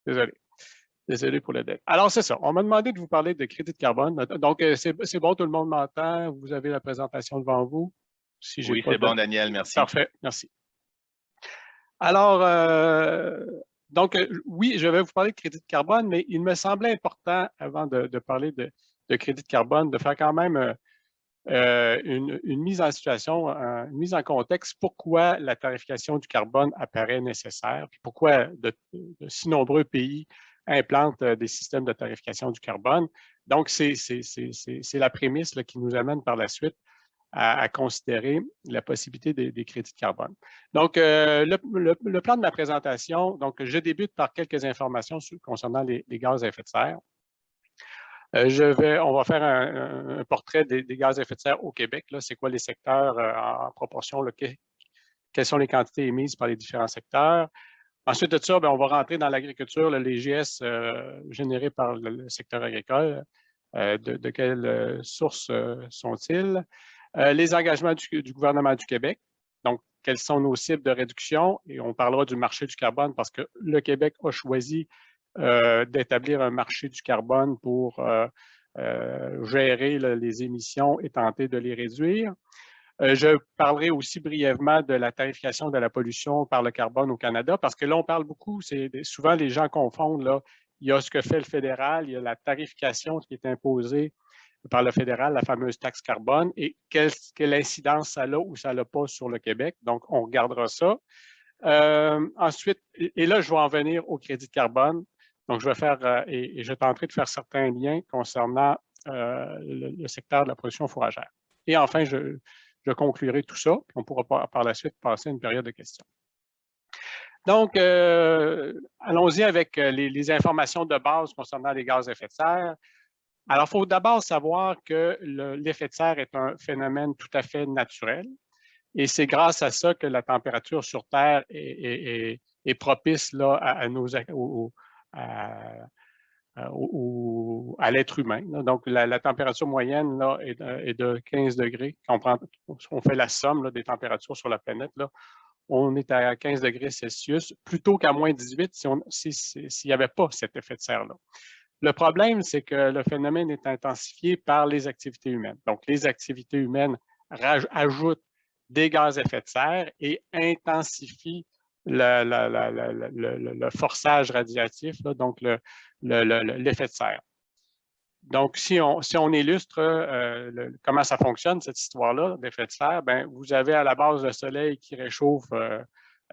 Désolé. Désolé pour le délai. Alors, c'est ça. On m'a demandé de vous parler de crédit de carbone. Donc, c'est bon, tout le monde m'entend. Vous avez la présentation devant vous. Si j'ai Oui, pas c'est de... bon, Daniel, merci. Parfait, merci. Alors, oui, je vais vous parler de crédit de carbone, mais il me semblait important, avant de parler de crédit de carbone, de faire quand même une mise en situation, une mise en contexte, pourquoi la tarification du carbone apparaît nécessaire, puis pourquoi de si nombreux pays implantent des systèmes de tarification du carbone. Donc, c'est la prémisse là, qui nous amène par la suite à considérer la possibilité des crédits de carbone. Donc, le plan de ma présentation, donc, je débute par quelques informations concernant les gaz à effet de serre. On va faire un portrait des gaz à effet de serre au Québec. C'est quoi les secteurs en proportion, quelles sont les quantités émises par les différents secteurs. Ensuite de ça, on va rentrer dans l'agriculture, les GS générés par le secteur agricole. De quelle source sont-ils? Les engagements du gouvernement du Québec. Donc, quelles sont nos cibles de réduction? Et on parlera du marché du carbone parce que le Québec a choisi d'établir un marché du carbone pour gérer les émissions et tenter de les réduire. Je parlerai aussi brièvement de la tarification de la pollution par le carbone au Canada, parce que là, on parle beaucoup, souvent les gens confondent, là, il y a ce que fait le fédéral, il y a la tarification qui est imposée par le fédéral, la fameuse taxe carbone, et quelle incidence ça a ou ça n'a pas sur le Québec. Donc, on regardera ça. Ensuite, et là, je vais en venir au crédit de carbone. Donc, je vais faire, et je tenterai de faire certains liens concernant le secteur de la production fourragère. Et enfin, je conclurai tout ça, puis on pourra par la suite passer à une période de questions. Donc, allons-y avec les informations de base concernant les gaz à effet de serre. Alors, il faut d'abord savoir que l'effet de serre est un phénomène tout à fait naturel. Et c'est grâce à ça que la température sur Terre est propice là, à l'être humain. Donc, la température moyenne là, est de 15 degrés. Quand on fait la somme là, des températures sur la planète, là, on est à 15 degrés Celsius, plutôt qu'à moins 18 s'il n'y avait pas cet effet de serre-là. Le problème, c'est que le phénomène est intensifié par les activités humaines. Donc, les activités humaines ajoutent des gaz à effet de serre et intensifient le forçage radiatif, là, donc l'effet de serre. Donc, si on illustre comment ça fonctionne, cette histoire-là d'effet de serre, vous avez à la base le soleil qui réchauffe,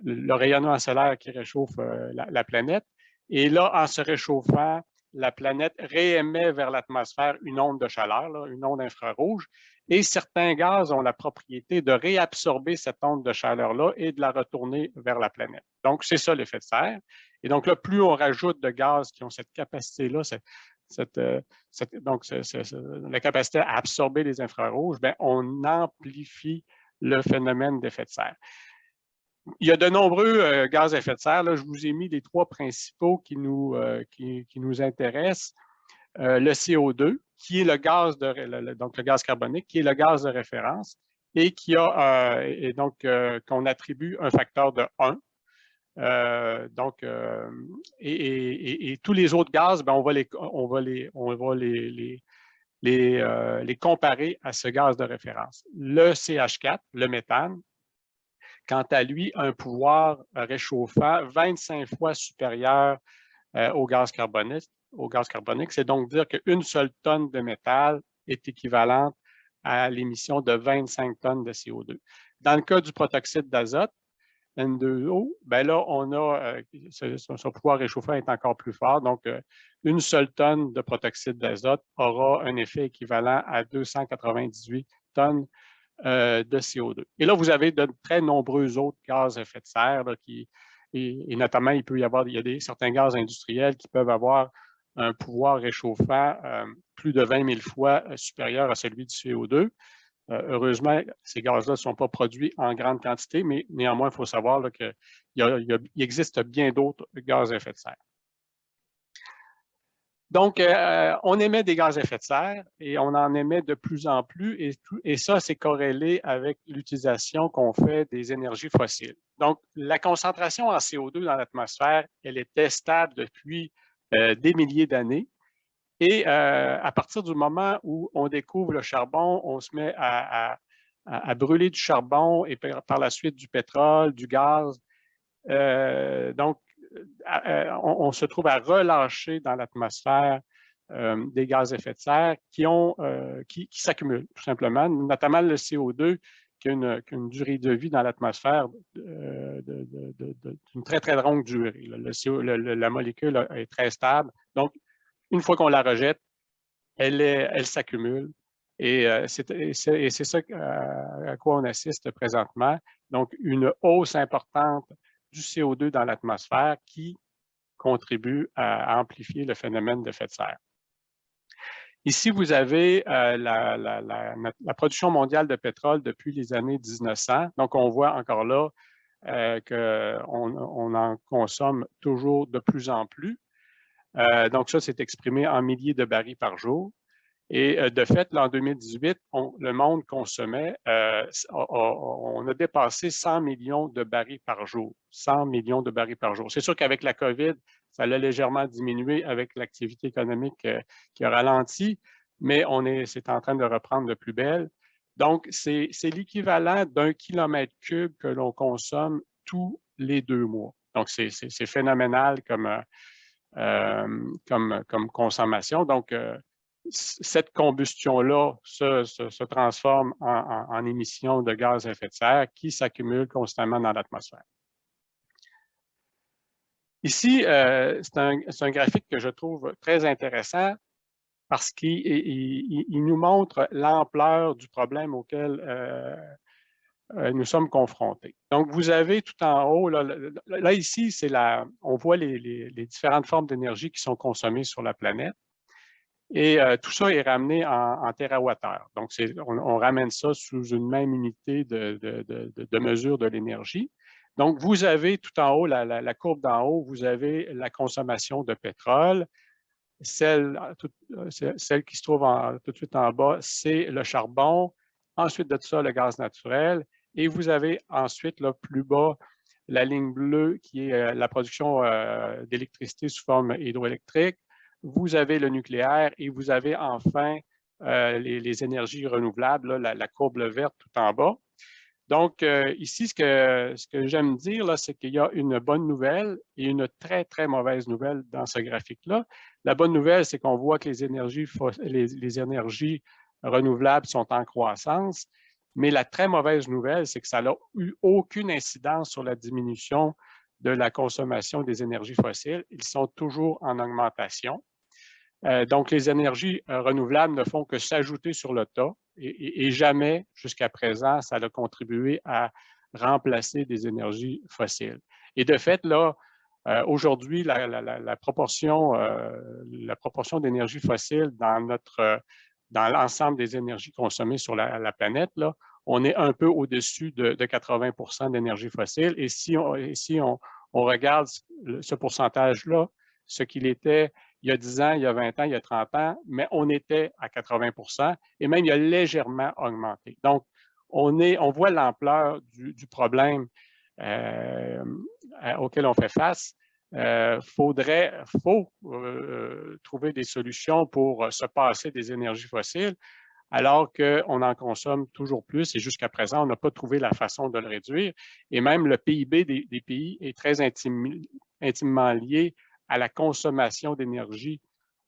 le rayonnement solaire qui réchauffe la planète. Et là, en se réchauffant, la planète réémet vers l'atmosphère une onde de chaleur, là, une onde infrarouge. Et certains gaz ont la propriété de réabsorber cette onde de chaleur-là et de la retourner vers la planète. Donc, c'est ça l'effet de serre. Et donc là, plus on rajoute de gaz qui ont cette capacité-là, la capacité à absorber les infrarouges, on amplifie le phénomène d'effet de serre. Il y a de nombreux gaz à effet de serre. Là, je vous ai mis les trois principaux qui nous intéressent. Le CO2, qui est le gaz donc le gaz carbonique, qui est le gaz de référence et qui a qu'on attribue un facteur de 1. Et tous les autres gaz, on va les comparer à ce gaz de référence. Le CH4, le méthane, quant à lui, a un pouvoir réchauffant 25 fois supérieur au gaz carbonique. C'est donc dire qu'une seule tonne de métal est équivalente à l'émission de 25 tonnes de CO2. Dans le cas du protoxyde d'azote, N2O, là, on a son pouvoir réchauffant est encore plus fort. Donc, une seule tonne de protoxyde d'azote aura un effet équivalent à 298 tonnes de CO2. Et là, vous avez de très nombreux autres gaz à effet de serre là, et notamment, il y a certains gaz industriels qui peuvent avoir un pouvoir réchauffant plus de 20 000 fois supérieur à celui du CO2. Heureusement, ces gaz-là ne sont pas produits en grande quantité, mais néanmoins, il faut savoir qu'il existe bien d'autres gaz à effet de serre. Donc, on émet des gaz à effet de serre et on en émet de plus en plus et ça, c'est corrélé avec l'utilisation qu'on fait des énergies fossiles. Donc, la concentration en CO2 dans l'atmosphère, elle était stable depuis des milliers d'années. Et à partir du moment où on découvre le charbon, on se met à brûler du charbon et par la suite du pétrole, du gaz. Donc, on se trouve à relâcher dans l'atmosphère des gaz à effet de serre qui s'accumulent, tout simplement, notamment le CO2 qui a une durée de vie dans l'atmosphère d'une très, très longue durée. La molécule est très stable. Donc, une fois qu'on la rejette, elle s'accumule. Et c'est ça à quoi on assiste présentement. Donc, une hausse importante du CO2 dans l'atmosphère qui contribue à amplifier le phénomène d'effet de serre. Ici, vous avez la production mondiale de pétrole depuis les années 1900. Donc, on voit encore là qu'on en consomme toujours de plus en plus. Donc, ça, c'est exprimé en milliers de barils par jour. Et de fait, là, en 2018, le monde consommait, on a dépassé 100 millions de barils par jour. 100 millions de barils par jour. C'est sûr qu'avec la COVID, ça a légèrement diminué avec l'activité économique qui a ralenti, mais c'est en train de reprendre de plus belle. Donc, c'est l'équivalent d'1 kilomètre cube que l'on consomme tous les 2 mois. Donc, c'est phénoménal comme consommation. Donc, cette combustion-là se transforme en émissions de gaz à effet de serre qui s'accumulent constamment dans l'atmosphère. Ici, c'est un graphique que je trouve très intéressant parce qu'il nous montre l'ampleur du problème auquel nous sommes confrontés. Donc, vous avez tout en haut, là ici, on voit les différentes formes d'énergie qui sont consommées sur la planète. Et tout ça est ramené en térawattheures. Donc, on ramène ça sous une même unité de mesure de l'énergie. Donc, vous avez tout en haut, la courbe d'en haut, vous avez la consommation de pétrole. Celle qui se trouve tout de suite en bas, c'est le charbon. Ensuite de ça, le gaz naturel. Et vous avez ensuite, là, plus bas, la ligne bleue qui est la production d'électricité sous forme hydroélectrique. Vous avez le nucléaire et vous avez enfin les énergies renouvelables, là, la courbe verte tout en bas. Donc, ici, ce que j'aime dire, c'est qu'il y a une bonne nouvelle et une très, très mauvaise nouvelle dans ce graphique-là. La bonne nouvelle, c'est qu'on voit que les énergies renouvelables sont en croissance, mais la très mauvaise nouvelle, c'est que ça n'a eu aucune incidence sur la diminution de la consommation des énergies fossiles. Ils sont toujours en augmentation. Donc, les énergies renouvelables ne font que s'ajouter sur le tas et jamais, jusqu'à présent, ça a contribué à remplacer des énergies fossiles. Et de fait, là, aujourd'hui, la proportion d'énergie fossile dans l'ensemble des énergies consommées sur la planète, là, on est un peu au-dessus de 80% d'énergie fossile. Et si on regarde ce pourcentage-là, ce qu'il était il y a 10 ans, il y a 20 ans, il y a 30 ans, mais on était à 80% et même il a légèrement augmenté. Donc, on voit l'ampleur du problème auquel on fait face. Faut trouver des solutions pour se passer des énergies fossiles, alors qu'on en consomme toujours plus et jusqu'à présent, on n'a pas trouvé la façon de le réduire. Et même le PIB des pays est très intimement lié à la consommation d'énergie.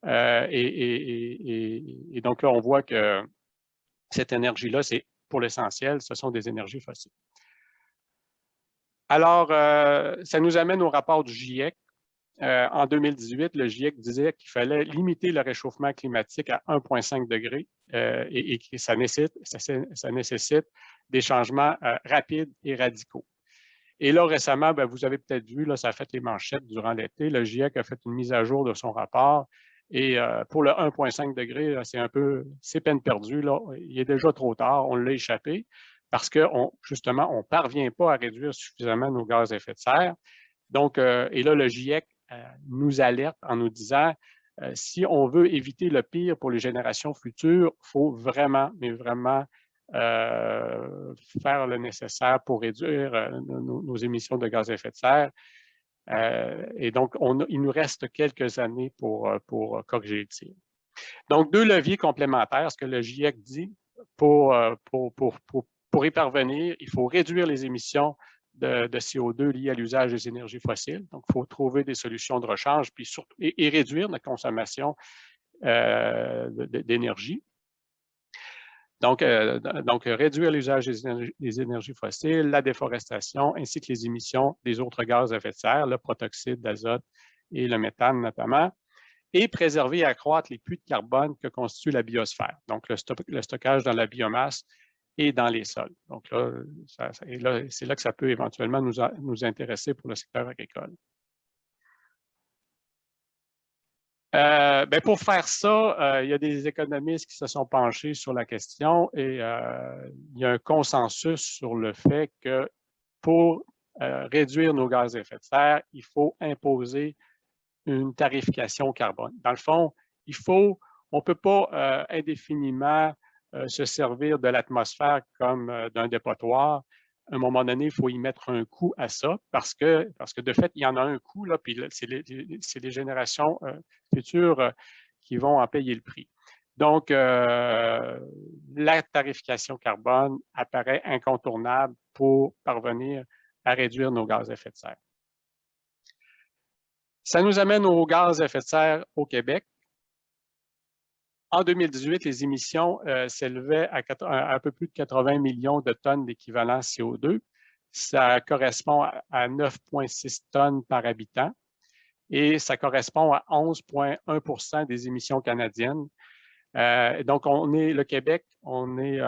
Et donc là, on voit que cette énergie-là, c'est pour l'essentiel, ce sont des énergies fossiles. Alors, ça nous amène au rapport du GIEC. En 2018, le GIEC disait qu'il fallait limiter le réchauffement climatique à 1,5 degré et que ça nécessite des changements rapides et radicaux. Et là, récemment, bien, vous avez peut-être vu, là, ça a fait les manchettes durant l'été. Le GIEC a fait une mise à jour de son rapport. Et pour le 1,5 degré, c'est peine perdue. Là. Il est déjà trop tard, on l'a échappé parce que justement, on ne parvient pas à réduire suffisamment nos gaz à effet de serre. Donc, et là, le GIEC nous alerte en nous disant si on veut éviter le pire pour les générations futures, il faut vraiment, mais vraiment faire le nécessaire pour réduire nos émissions de gaz à effet de serre. Et donc, il nous reste quelques années pour corriger le tir. Donc, 2 leviers complémentaires, ce que le GIEC dit, pour y parvenir, il faut réduire les émissions de CO2 liées à l'usage des énergies fossiles. Donc, il faut trouver des solutions de rechange puis surtout, et réduire notre consommation d'énergie. Donc, réduire l'usage des énergies fossiles, la déforestation, ainsi que les émissions des autres gaz à effet de serre, le protoxyde d'azote et le méthane notamment, et préserver et accroître les puits de carbone que constitue la biosphère, donc le stockage dans la biomasse et dans les sols. Donc là, c'est là que ça peut éventuellement nous intéresser pour le secteur agricole. Pour faire ça, il y a des économistes qui se sont penchés sur la question et il y a un consensus sur le fait que pour réduire nos gaz à effet de serre, il faut imposer une tarification carbone. Dans le fond, on ne peut pas indéfiniment se servir de l'atmosphère comme d'un dépotoir. À un moment donné, il faut y mettre un coût à ça parce que de fait, il y en a un coût, là, puis c'est les générations futures qui vont en payer le prix. Donc, la tarification carbone apparaît incontournable pour parvenir à réduire nos gaz à effet de serre. Ça nous amène aux gaz à effet de serre au Québec. En 2018, les émissions s'élevaient à un peu plus de 80 millions de tonnes d'équivalent CO2. Ça correspond à 9,6 tonnes par habitant et ça correspond à 11,1 % des émissions canadiennes. Donc, le Québec, on est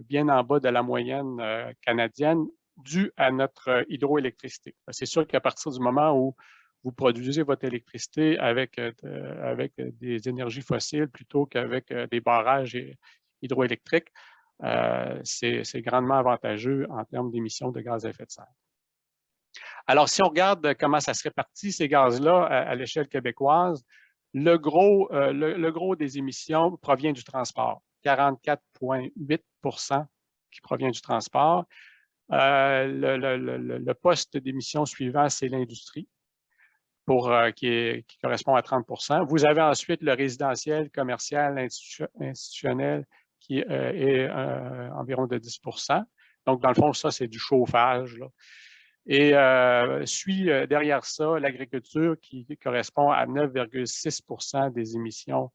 bien en bas de la moyenne canadienne dû à notre hydroélectricité. C'est sûr qu'à partir du moment où vous produisez votre électricité avec des énergies fossiles plutôt qu'avec des barrages hydroélectriques, c'est grandement avantageux en termes d'émissions de gaz à effet de serre. Alors, si on regarde comment ça se répartit, ces gaz-là, à l'échelle québécoise, le gros des émissions provient du transport, 44,8 % qui provient du transport. Le poste d'émission suivant, c'est l'industrie, qui correspond à 30 %. Vous avez ensuite le résidentiel, commercial, institutionnel, qui est environ de 10 %. Donc, dans le fond, ça, c'est du chauffage, là. Et suit derrière ça l'agriculture qui correspond à 9,6 % des émissions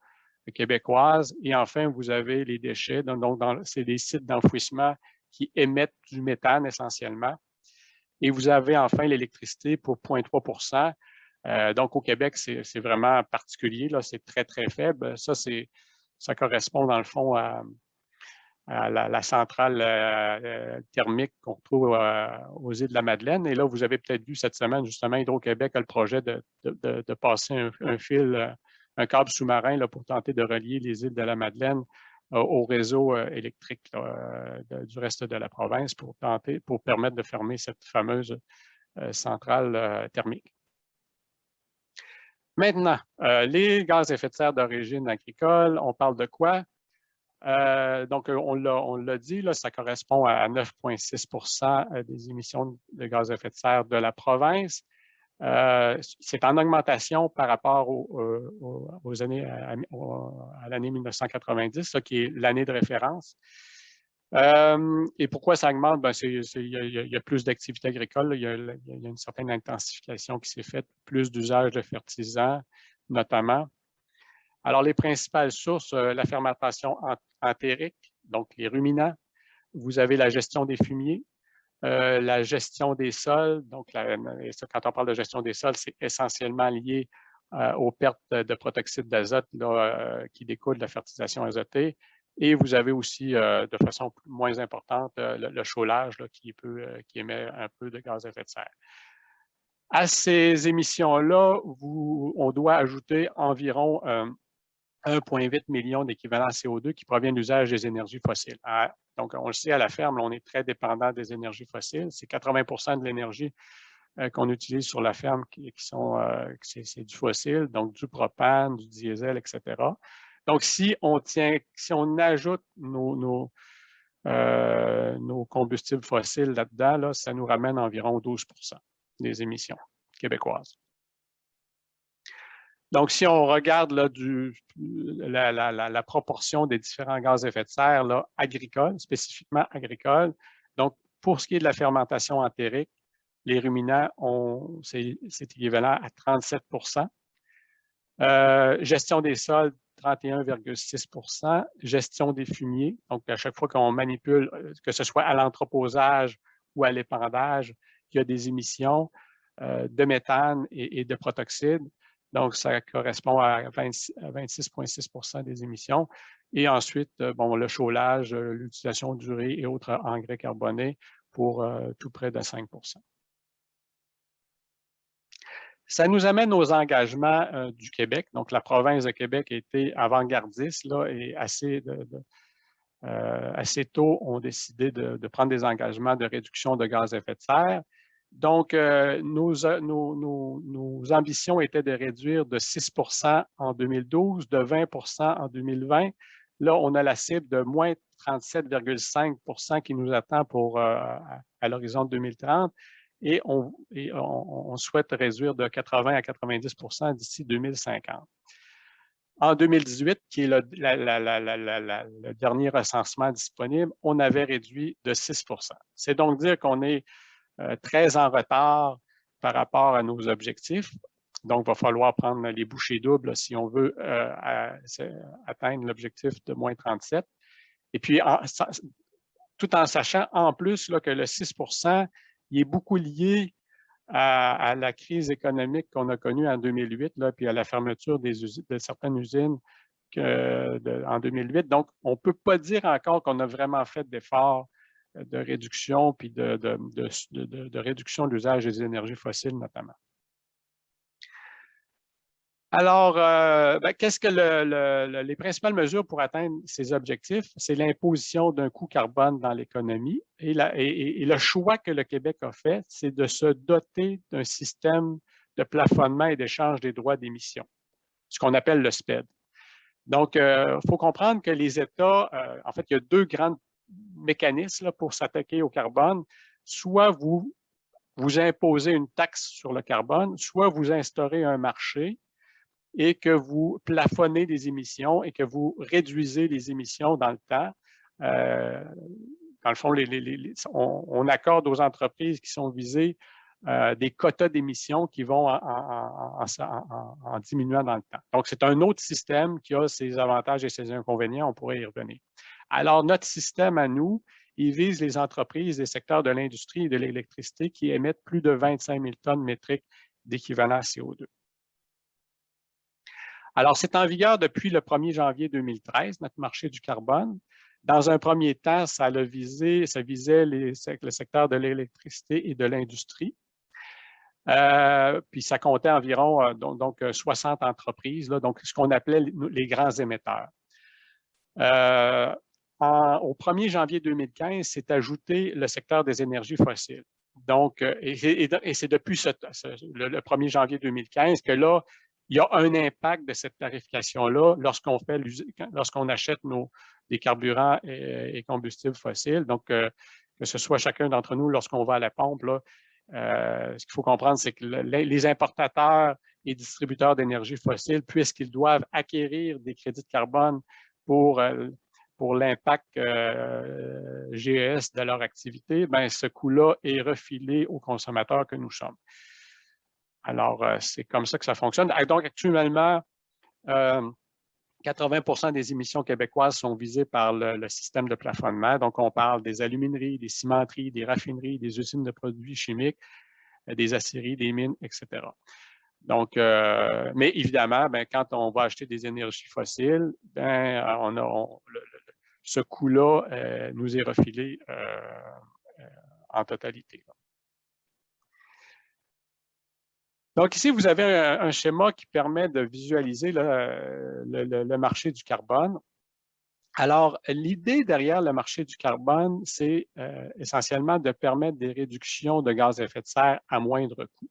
québécoises. Et enfin, vous avez les déchets, donc c'est des sites d'enfouissement qui émettent du méthane essentiellement. Et vous avez enfin l'électricité pour 0,3 %. Donc au Québec, c'est vraiment particulier, là, c'est très, très faible. Ça correspond dans le fond à la centrale thermique qu'on retrouve aux îles de la Madeleine. Et là, vous avez peut-être vu cette semaine, justement, Hydro-Québec a le projet de passer un fil, un câble sous-marin là, pour tenter de relier les îles de la Madeleine au réseau électrique du reste de la province pour permettre de fermer cette fameuse centrale thermique. Maintenant, les gaz à effet de serre d'origine agricole, on parle de quoi? Donc, on l'a dit, là, ça correspond à 9,6 % des émissions de gaz à effet de serre de la province. C'est en augmentation par rapport aux années à l'année 1990, ça, qui est l'année de référence. Et pourquoi ça augmente? Il y a plus d'activités agricoles, il y a une certaine intensification qui s'est faite, plus d'usage de fertilisants notamment. Alors, les principales sources, la fermentation entérique, donc les ruminants. Vous avez la gestion des fumiers, la gestion des sols. Donc, quand on parle de gestion des sols, c'est essentiellement lié aux pertes de protoxyde d'azote qui découlent de la fertilisation azotée. Et vous avez aussi, de façon moins importante, le chaulage là, qui émet un peu de gaz à effet de serre. À ces émissions-là, on doit ajouter environ 1,8 million d'équivalents CO2 qui proviennent de l'usage des énergies fossiles. Donc, on le sait, à la ferme, on est très dépendant des énergies fossiles. C'est 80 % de l'énergie qu'on utilise sur la ferme c'est du fossile, donc du propane, du diesel, etc. Donc, si on ajoute nos combustibles fossiles là-dedans, là, ça nous ramène environ 12% des émissions québécoises. Donc, si on regarde là, la proportion des différents gaz à effet de serre là, agricoles, spécifiquement agricoles, donc pour ce qui est de la fermentation entérique, les ruminants, c'est équivalent à 37%. Gestion des sols, 31,6%. Gestion des fumiers, donc à chaque fois qu'on manipule, que ce soit à l'entreposage ou à l'épandage, il y a des émissions de méthane et de protoxyde. Donc, ça correspond à 26,6% des émissions. Et ensuite, bon, le chaulage, l'utilisation d'urée et autres engrais carbonés pour tout près de 5%. Ça nous amène aux engagements du Québec. Donc, la province de Québec a été avant-gardiste là, et assez tôt ont décidé de prendre des engagements de réduction de gaz à effet de serre. Donc, nos ambitions étaient de réduire de 6% en 2012, de 20% en 2020. Là, on a la cible de moins 37,5% qui nous attend à l'horizon 2030 et on souhaite réduire de 80 à 90% d'ici 2050. En 2018, qui est le dernier recensement disponible, on avait réduit de 6%. C'est donc dire qu'on est très en retard par rapport à nos objectifs. Donc, il va falloir prendre les bouchées doubles si on veut atteindre l'objectif de moins 37. Et puis, tout en sachant en plus là, que le 6%, il est beaucoup lié à la crise économique qu'on a connue en 2008, là, puis à la fermeture de certaines usines en 2008. Donc, on ne peut pas dire encore qu'on a vraiment fait d'efforts de réduction puis de réduction de l'usage des énergies fossiles notamment. Alors, qu'est-ce que les principales mesures pour atteindre ces objectifs? C'est l'imposition d'un coût carbone dans l'économie. Et le choix que le Québec a fait, c'est de se doter d'un système de plafonnement et d'échange des droits d'émission, ce qu'on appelle le SPED. Donc, il faut comprendre que les États, en fait, il y a deux grands mécanismes là, pour s'attaquer au carbone. Soit vous imposez une taxe sur le carbone, soit vous instaurez un marché et que vous plafonnez des émissions et que vous réduisez les émissions dans le temps. Dans le fond, on accorde aux entreprises qui sont visées des quotas d'émissions qui vont en diminuant dans le temps. Donc, c'est un autre système qui a ses avantages et ses inconvénients. On pourrait y revenir. Alors, notre système à nous, il vise les entreprises des secteurs de l'industrie et de l'électricité qui émettent plus de 25 000 tonnes métriques d'équivalent CO2. Alors, c'est en vigueur depuis le 1er janvier 2013, notre marché du carbone. Dans un premier temps, ça visait le secteur de l'électricité et de l'industrie. Puis ça comptait environ donc 60 entreprises, là, donc ce qu'on appelait les grands émetteurs. Au 1er janvier 2015, s'est ajouté le secteur des énergies fossiles. Donc, et c'est depuis le 1er janvier 2015 que là, il y a un impact de cette tarification-là lorsqu'on achète des carburants et combustibles fossiles. Donc, que ce soit chacun d'entre nous, lorsqu'on va à la pompe, là, ce qu'il faut comprendre, c'est que les importateurs et distributeurs d'énergie fossile, puisqu'ils doivent acquérir des crédits de carbone pour l'impact GES de leur activité, bien, ce coût-là est refilé aux consommateurs que nous sommes. Alors, c'est comme ça que ça fonctionne. Donc, actuellement, 80% des émissions québécoises sont visées par le système de plafonnement. Donc, on parle des alumineries, des cimenteries, des raffineries, des usines de produits chimiques, des aciéries, des mines, etc. Donc, mais évidemment, ben, quand on va acheter des énergies fossiles, ben, ce coût-là nous est refilé en totalité. Donc, ici, vous avez un schéma qui permet de visualiser le marché du carbone. Alors, l'idée derrière le marché du carbone, c'est essentiellement de permettre des réductions de gaz à effet de serre à moindre coût.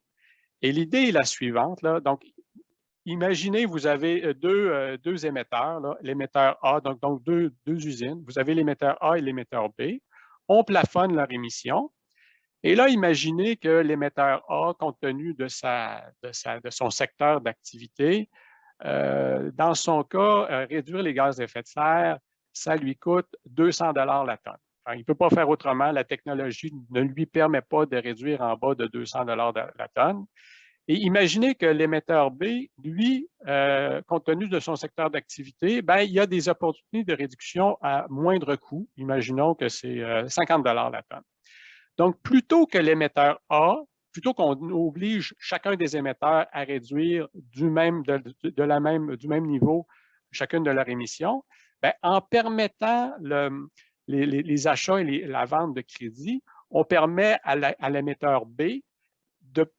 Et l'idée est la suivante. Là, donc, imaginez, vous avez deux émetteurs, l'émetteur A, donc deux usines. Vous avez l'émetteur A et l'émetteur B. On plafonne leur émission. Et là, imaginez que l'émetteur A, compte tenu de son secteur d'activité, dans son cas, réduire les gaz à effet de serre, ça lui coûte 200 $ la tonne. Enfin, il ne peut pas faire autrement. La technologie ne lui permet pas de réduire en bas de 200 $ la tonne. Et imaginez que l'émetteur B, lui, compte tenu de son secteur d'activité, ben, il y a des opportunités de réduction à moindre coût. Imaginons que c'est 50 $ la tonne. Donc, plutôt que l'émetteur A, plutôt qu'on oblige chacun des émetteurs à réduire du même niveau chacune de leurs émissions, bien, en permettant les achats et la vente de crédit, on permet à l'émetteur B de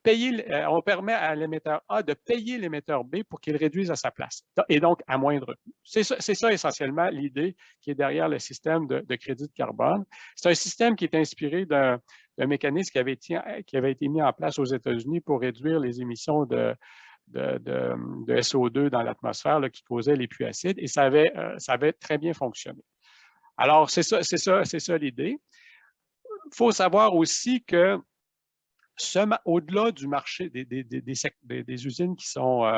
payer, on permet à l'émetteur A de payer l'émetteur B pour qu'il réduise à sa place, et donc à moindre coût. C'est ça essentiellement l'idée qui est derrière le système de crédit de carbone. C'est un système qui est inspiré d'un mécanisme qui avait été mis en place aux États-Unis pour réduire les émissions de SO2 dans l'atmosphère qui causaient les pluies acides, et ça avait très bien fonctionné. Alors, c'est ça l'idée. Il faut savoir aussi que au-delà du marché des usines qui sont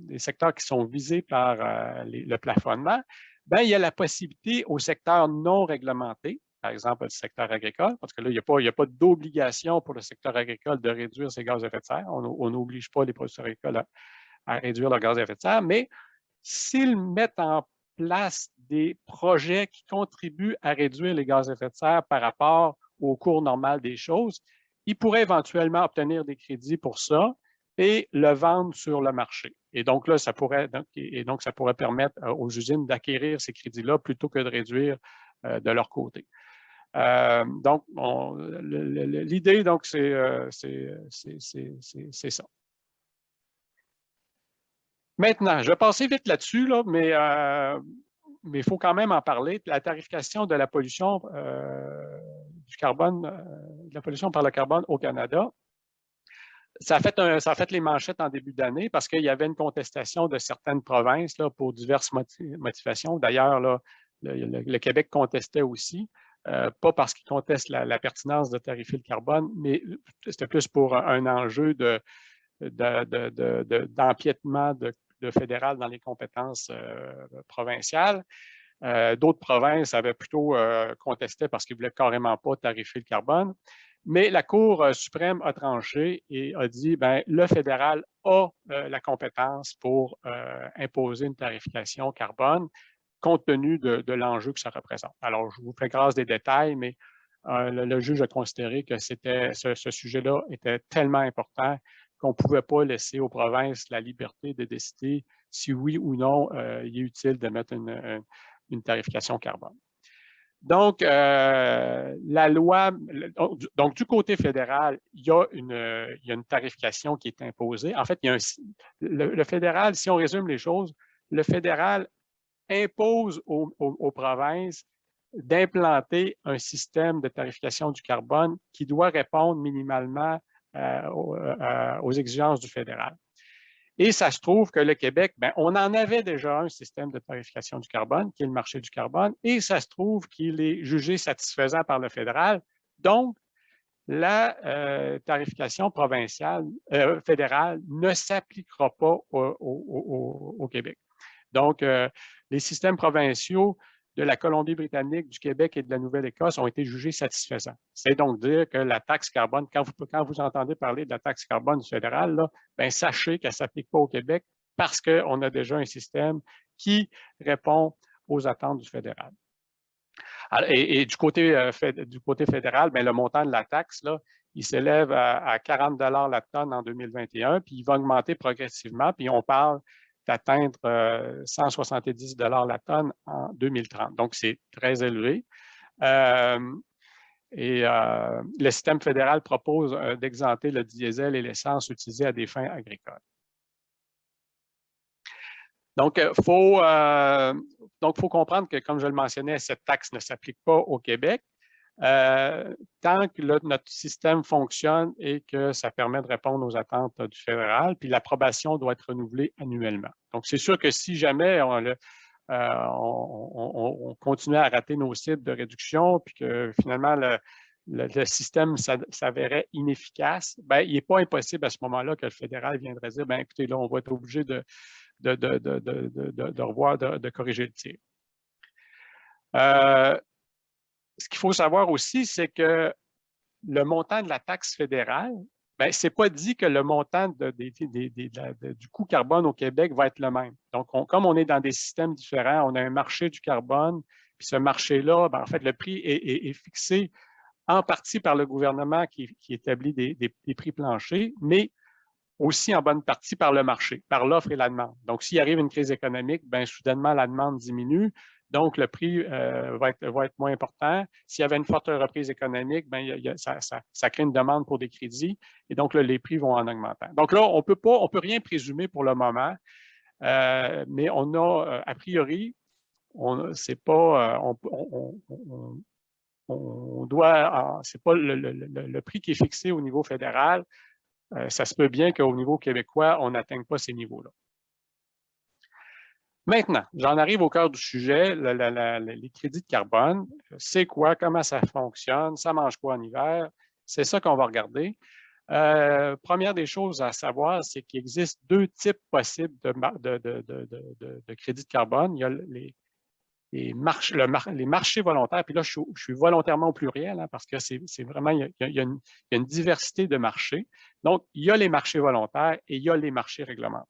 des secteurs qui sont visés par le plafonnement, ben, il y a la possibilité au secteur non réglementé, par exemple le secteur agricole, parce que là, il n'y a pas d'obligation pour le secteur agricole de réduire ses gaz à effet de serre. On n'oblige pas les producteurs agricoles à réduire leurs gaz à effet de serre, mais s'ils mettent en place des projets qui contribuent à réduire les gaz à effet de serre par rapport au cours normal des choses, ils pourraient éventuellement obtenir des crédits pour ça et le vendre sur le marché. Et donc là, ça pourrait permettre aux usines d'acquérir ces crédits-là plutôt que de réduire de leur côté. Donc, l'idée, donc, c'est ça. Maintenant, je vais passer vite là-dessus, mais il faut quand même en parler. La tarification de la pollution du carbone, de la pollution par le carbone au Canada, ça a fait les manchettes en début d'année parce qu'il y avait une contestation de certaines provinces pour diverses motivations. D'ailleurs, le Québec contestait aussi, pas parce qu'il conteste la pertinence de tarifier le carbone, mais c'était plus pour un enjeu d'empiètement de fédéral dans les compétences provinciales. D'autres provinces avaient plutôt contesté parce qu'ils ne voulaient carrément pas tarifier le carbone. Mais la Cour suprême a tranché et a dit ben, le fédéral a la compétence pour imposer une tarification carbone compte tenu de l'enjeu que ça représente. Alors, je vous fais grâce des détails, mais le juge a considéré que ce sujet-là était tellement important qu'on ne pouvait pas laisser aux provinces la liberté de décider si oui ou non il est utile de mettre une tarification carbone. Donc, la loi, donc du côté fédéral, il y a une tarification qui est imposée. En fait, le fédéral, si on résume les choses, le fédéral impose aux provinces d'implanter un système de tarification du carbone qui doit répondre minimalement aux exigences du fédéral. Et ça se trouve que le Québec, ben, on en avait déjà un système de tarification du carbone, qui est le marché du carbone, et ça se trouve qu'il est jugé satisfaisant par le fédéral. Donc, la tarification provinciale, fédérale ne s'appliquera pas au Québec. Donc, les systèmes provinciaux de la Colombie-Britannique, du Québec et de la Nouvelle-Écosse ont été jugés satisfaisants. C'est donc dire que la taxe carbone, quand vous entendez parler de la taxe carbone fédérale, là, ben, sachez qu'elle ne s'applique pas au Québec parce qu'on a déjà un système qui répond aux attentes du fédéral. Alors, et du côté fédéral, ben, le montant de la taxe, là, il s'élève à 40 $ la tonne en 2021, puis il va augmenter progressivement, puis on parle d'atteindre 170 $ la tonne en 2030. Donc, c'est très élevé. Le système fédéral propose d'exempter le diesel et l'essence utilisés à des fins agricoles. Donc, faut comprendre que, comme je le mentionnais, cette taxe ne s'applique pas au Québec. tant que notre système fonctionne et que ça permet de répondre aux attentes du fédéral, puis l'approbation doit être renouvelée annuellement. Donc, c'est sûr que si jamais on continuait à rater nos cibles de réduction, puis que finalement le système s'avérait inefficace, ben, il n'est pas impossible à ce moment-là que le fédéral viendrait dire, ben, écoutez, là, on va être obligé de revoir, de corriger le tir. Ce qu'il faut savoir aussi, c'est que le montant de la taxe fédérale, ben, ce n'est pas dit que le montant du coût carbone au Québec va être le même. Donc, comme on est dans des systèmes différents, on a un marché du carbone, puis ce marché-là, ben, en fait, le prix est fixé en partie par le gouvernement qui établit des prix planchers, mais aussi en bonne partie par le marché, par l'offre et la demande. Donc, s'il arrive une crise économique, bien, soudainement, la demande diminue, donc le prix va être moins important. S'il y avait une forte reprise économique, bien, ça crée une demande pour des crédits, et donc là, les prix vont en augmentant. Donc là, on peut rien présumer pour le moment, mais on a, a priori, c'est pas, on doit, c'est pas le prix qui est fixé au niveau fédéral, ça se peut bien qu'au niveau québécois, on n'atteigne pas ces niveaux-là. Maintenant, j'en arrive au cœur du sujet, les crédits de carbone. C'est quoi? Comment ça fonctionne? Ça mange quoi en hiver? C'est ça qu'on va regarder. Première des choses à savoir, c'est qu'il existe deux types possibles de crédits de carbone. Il y a les marchés volontaires, puis là, je suis volontairement au pluriel, hein, parce que c'est vraiment, il y a une diversité de marchés. Donc, il y a les marchés volontaires et il y a les marchés réglementés.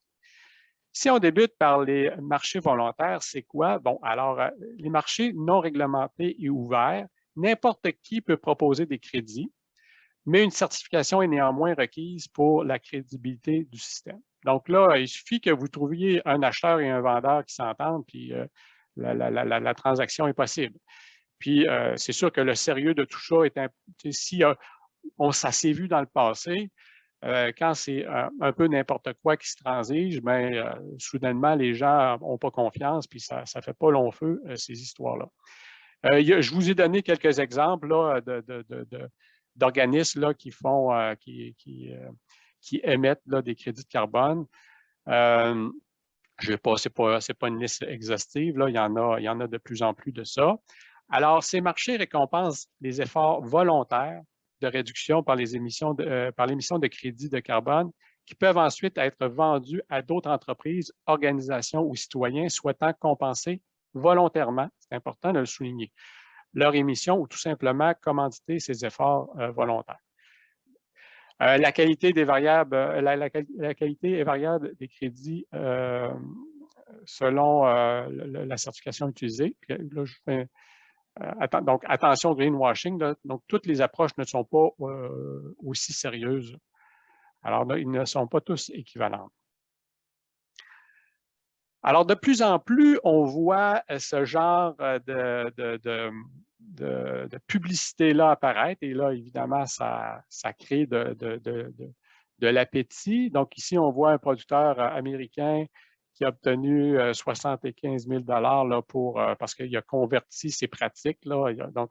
Si on débute par les marchés volontaires, c'est quoi? Bon, alors, les marchés non réglementés et ouverts, n'importe qui peut proposer des crédits, mais une certification est néanmoins requise pour la crédibilité du système. Donc là, il suffit que vous trouviez un acheteur et un vendeur qui s'entendent, puis la transaction est possible. Puis, c'est sûr que le sérieux de tout ça est si ça s'est vu dans le passé, quand c'est un peu n'importe quoi qui se transige, bien, soudainement, les gens n'ont pas confiance, puis ça ne fait pas long feu, ces histoires-là. Je vous ai donné quelques exemples là, d'organismes qui font, qui émettent là, des crédits de carbone. Ce n'est pas une liste exhaustive, là, il y en a de plus en plus de ça. Alors, ces marchés récompensent les efforts volontaires de réduction par l'émission de crédits de carbone qui peuvent ensuite être vendus à d'autres entreprises, organisations ou citoyens souhaitant compenser volontairement, c'est important de le souligner, leur émission ou tout simplement commanditer ces efforts volontaires. La qualité des variables, la qualité est variable des crédits selon la certification utilisée. Puis là, je fais, donc, attention au greenwashing. Là, donc, toutes les approches ne sont pas aussi sérieuses. Alors, là, ils ne sont pas tous équivalents. Alors, de plus en plus, on voit ce genre de publicité-là apparaître. Et là, évidemment, ça crée de l'appétit. Donc, ici, on voit un producteur américain qui a obtenu 75 000 là, parce qu'il a converti ses pratiques. Là. Donc,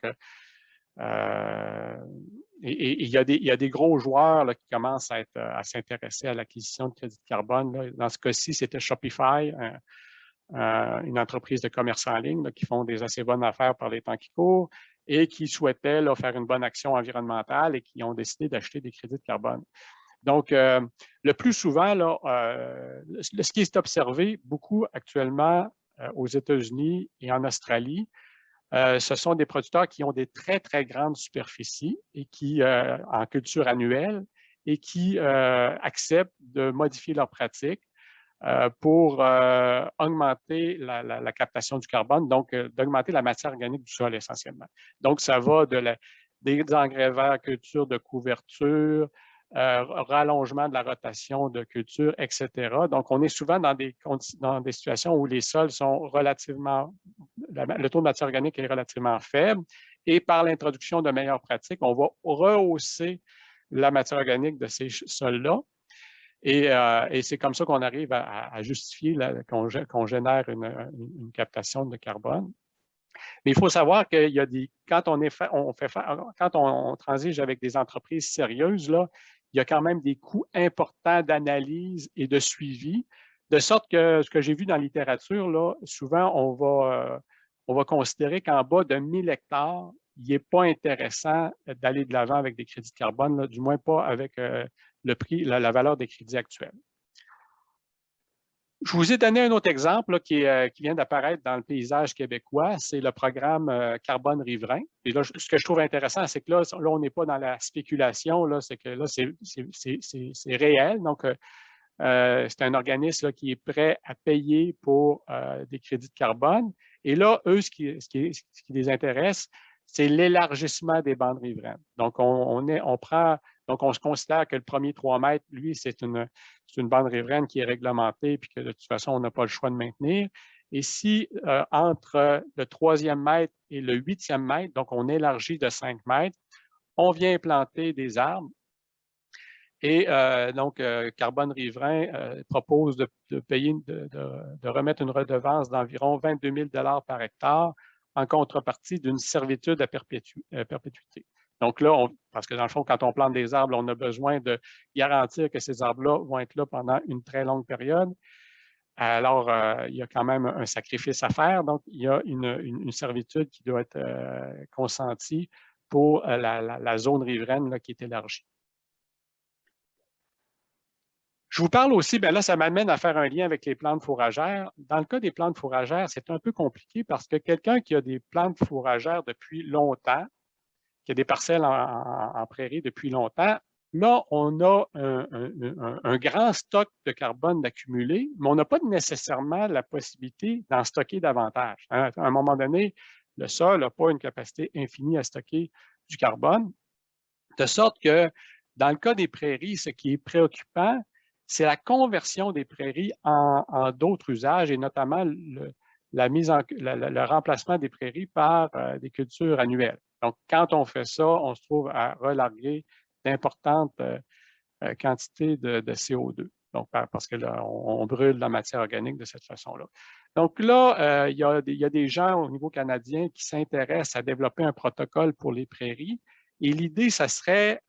il y a des gros joueurs là, qui commencent à s'intéresser à l'acquisition de crédits de carbone. Là. Dans ce cas-ci, c'était Shopify, une entreprise de commerce en ligne là, qui font des assez bonnes affaires par les temps qui courent et qui souhaitaient là, faire une bonne action environnementale et qui ont décidé d'acheter des crédits de carbone. Donc, le plus souvent, là, ce qui est observé beaucoup actuellement aux États-Unis et en Australie, ce sont des producteurs qui ont des très, très grandes superficies et qui, en culture annuelle, et qui acceptent de modifier leurs pratiques pour augmenter la captation du carbone, donc d'augmenter la matière organique du sol essentiellement. Donc, ça va des engrais verts, culture de couverture, rallongement de la rotation de culture, etc. Donc, on est souvent dans des situations où les sols sont relativement, le taux de matière organique est relativement faible et par l'introduction de meilleures pratiques, on va rehausser la matière organique de ces sols-là. Et c'est comme ça qu'on arrive à justifier qu'on génère une captation de carbone. Mais il faut savoir qu'il y a quand quand on transige avec des entreprises sérieuses, là, il y a quand même des coûts importants d'analyse et de suivi, de sorte que ce que j'ai vu dans la littérature, là, souvent, on va considérer qu'en bas de 1000 hectares, il n'est pas intéressant d'aller de l'avant avec des crédits de carbone, là, du moins pas avec le prix, la valeur des crédits actuels. Je vous ai donné un autre exemple là, qui vient d'apparaître dans le paysage québécois, c'est le programme Carbone Riverain. Et là, ce que je trouve intéressant, c'est que là, on n'est pas dans la spéculation, c'est que là, c'est réel. Donc, c'est un organisme là, qui est prêt à payer pour des crédits de carbone. Et là, eux, ce qui les intéresse, c'est l'élargissement des bandes riveraines. Donc, on se considère que le premier 3 mètres, lui, c'est une bande riveraine qui est réglementée puis que de toute façon, on n'a pas le choix de maintenir. Et si entre le 3e mètre et le 8e mètre, donc on élargit de 5 mètres, on vient implanter des arbres. Et donc, Carbone Riverain propose de payer, de remettre une redevance d'environ 22 000 par hectare en contrepartie d'une servitude à perpétuité. Donc là, parce que dans le fond, quand on plante des arbres, on a besoin de garantir que ces arbres-là vont être là pendant une très longue période. Alors, il y a quand même un sacrifice à faire. Donc, il y a une servitude qui doit être consentie pour la zone riveraine là, qui est élargie. Je vous parle aussi, bien là, ça m'amène à faire un lien avec les plantes fourragères. Dans le cas des plantes fourragères, c'est un peu compliqué parce que quelqu'un qui a des plantes fourragères depuis longtemps, qui a des parcelles en prairie depuis longtemps, là, on a un grand stock de carbone d'accumuler, mais on n'a pas nécessairement la possibilité d'en stocker davantage. À un moment donné, le sol n'a pas une capacité infinie à stocker du carbone, de sorte que dans le cas des prairies, ce qui est préoccupant, c'est la conversion des prairies en d'autres usages et notamment le remplacement des prairies par des cultures annuelles. Donc, quand on fait ça, on se trouve à relarguer d'importantes quantités de CO2. Donc, parce que là, on brûle la matière organique de cette façon-là. Donc là, il y a des gens au niveau canadien qui s'intéressent à développer un protocole pour les prairies. Et l'idée, ça serait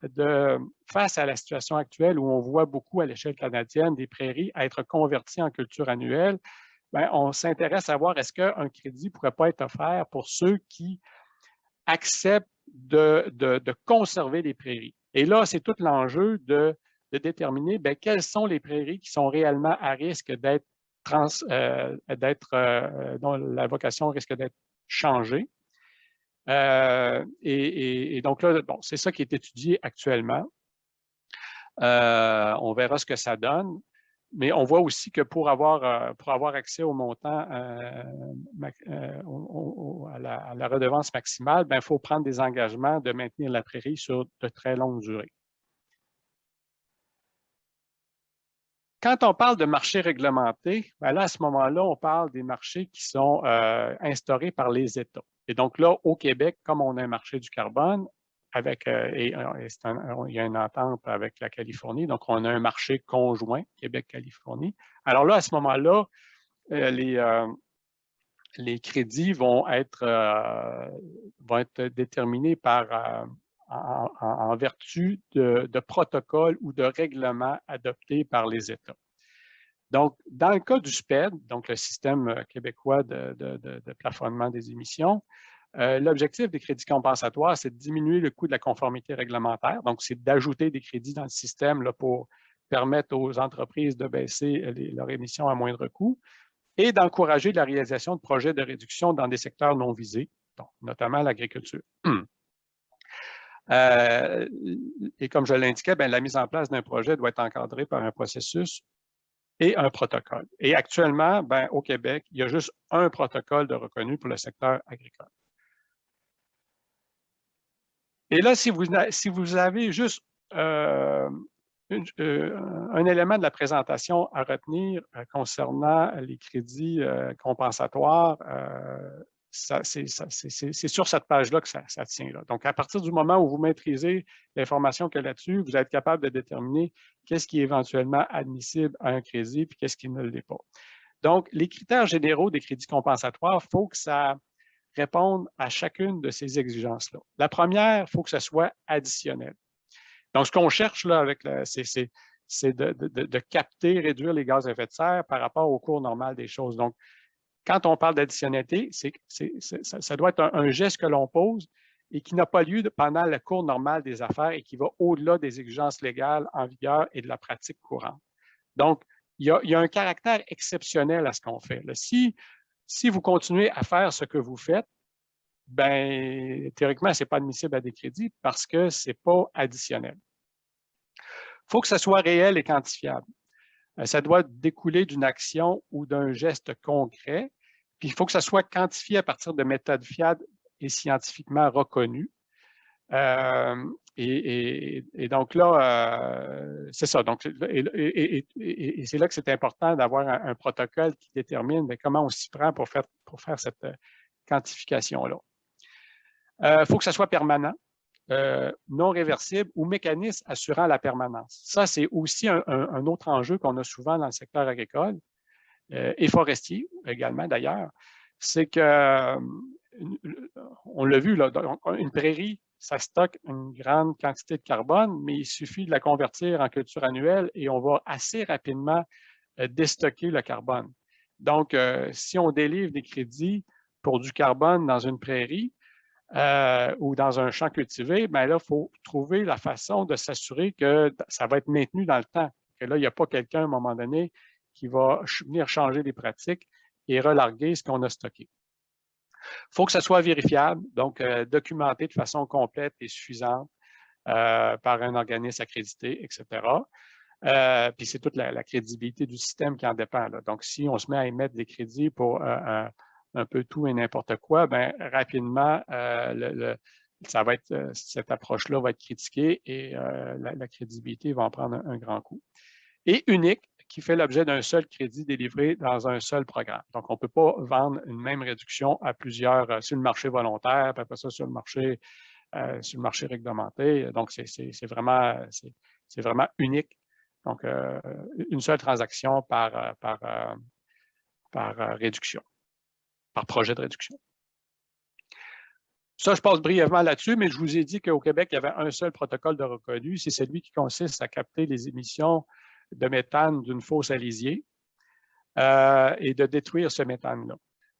face à la situation actuelle où on voit beaucoup à l'échelle canadienne des prairies être converties en culture annuelle, bien, on s'intéresse à voir est-ce qu'un crédit ne pourrait pas être offert pour ceux qui acceptent de conserver les prairies. Et là, c'est tout l'enjeu de déterminer bien, quelles sont les prairies qui sont réellement à risque d'être dont la vocation risque d'être changée. Et donc là, bon, c'est ça qui est étudié actuellement. On verra ce que ça donne. Mais on voit aussi que pour avoir accès au montant, à la redevance maximale, il faut prendre des engagements de maintenir la prairie sur de très longues durées. Quand on parle de marché réglementé, bien là, à ce moment-là, on parle des marchés qui sont instaurés par les États. Et donc là, au Québec, comme on a un marché du carbone, il y a une entente avec la Californie, donc on a un marché conjoint Québec-Californie. Alors là, à ce moment-là, les crédits vont être déterminés en vertu de protocoles ou de règlements adoptés par les États. Donc, dans le cas du SPED, donc le système québécois de plafonnement des émissions, l'objectif des crédits compensatoires, c'est de diminuer le coût de la conformité réglementaire. Donc, c'est d'ajouter des crédits dans le système là, pour permettre aux entreprises de baisser leurs émissions à moindre coût et d'encourager la réalisation de projets de réduction dans des secteurs non visés, donc, notamment l'agriculture. Et comme je l'indiquais, la mise en place d'un projet doit être encadrée par un processus et un protocole. Et actuellement, au Québec, il y a juste un protocole de reconnu pour le secteur agricole. Et là, si vous avez juste un élément de la présentation à retenir concernant les crédits compensatoires, c'est sur cette page-là que ça tient. Là. Donc, à partir du moment où vous maîtrisez l'information qu'il y a là-dessus, vous êtes capable de déterminer qu'est-ce qui est éventuellement admissible à un crédit puis qu'est-ce qui ne l'est pas. Donc, les critères généraux des crédits compensatoires, il faut que ça répondre à chacune de ces exigences-là. La première, il faut que ce soit additionnel. Donc, ce qu'on cherche là, c'est de capter, réduire les gaz à effet de serre par rapport au cours normal des choses. Donc, quand on parle d'additionnalité, ça doit être un geste que l'on pose et qui n'a pas lieu pendant le cours normal des affaires et qui va au-delà des exigences légales en vigueur et de la pratique courante. Donc, il y a un caractère exceptionnel à ce qu'on fait. Là, si vous continuez à faire ce que vous faites, ben théoriquement, ce n'est pas admissible à des crédits parce que ce n'est pas additionnel. Il faut que ce soit réel et quantifiable. Ça doit découler d'une action ou d'un geste concret. Puis il faut que ça soit quantifié à partir de méthodes fiables et scientifiquement reconnues. Et donc là, c'est ça. Donc, et c'est là que c'est important d'avoir un protocole qui détermine comment on s'y prend pour faire cette quantification-là. Il faut que ça soit permanent, non réversible ou mécanisme assurant la permanence. Ça, c'est aussi un autre enjeu qu'on a souvent dans le secteur agricole et forestier également d'ailleurs. C'est que, on l'a vu, là, une prairie, ça stocke une grande quantité de carbone, mais il suffit de la convertir en culture annuelle et on va assez rapidement déstocker le carbone. Donc, si on délivre des crédits pour du carbone dans une prairie ou dans un champ cultivé, bien là, il faut trouver la façon de s'assurer que ça va être maintenu dans le temps. Que là, il n'y a pas quelqu'un à un moment donné qui va venir changer les pratiques et relarguer ce qu'on a stocké. Il faut que ça soit vérifiable, donc documenté de façon complète et suffisante par un organisme accrédité, etc. Puis c'est toute la crédibilité du système qui en dépend. Là. Donc, si on se met à émettre des crédits pour un peu tout et n'importe quoi, bien, rapidement, ça va être, cette approche-là va être critiquée et la crédibilité va en prendre un grand coup. Et unique, qui fait l'objet d'un seul crédit délivré dans un seul programme. Donc, on ne peut pas vendre une même réduction à plusieurs sur le marché volontaire, puis après ça sur le marché réglementé. Donc, c'est vraiment unique. Donc, une seule transaction par réduction, par projet de réduction. Ça, je passe brièvement là-dessus, mais je vous ai dit qu'au Québec, il y avait un seul protocole de reconnu. C'est celui qui consiste à capter les émissions de méthane d'une fosse à lisier et de détruire ce méthane-là.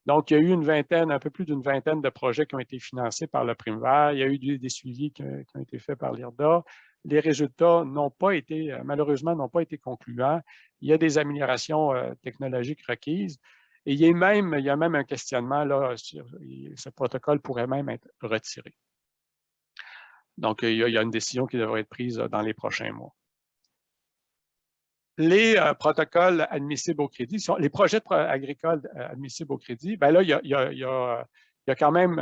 Donc, il y a eu un peu plus d'une vingtaine de projets qui ont été financés par le Primevert. Il y a eu des suivis qui ont été faits par l'IRDA. Les résultats malheureusement, n'ont pas été concluants. Il y a des améliorations technologiques requises. Et il y a même un questionnement, là, sur ce protocole pourrait même être retiré. Donc, il y a une décision qui devrait être prise dans les prochains mois. Les protocoles admissibles au crédit, les projets agricoles admissibles au crédit, bien là, il y a quand même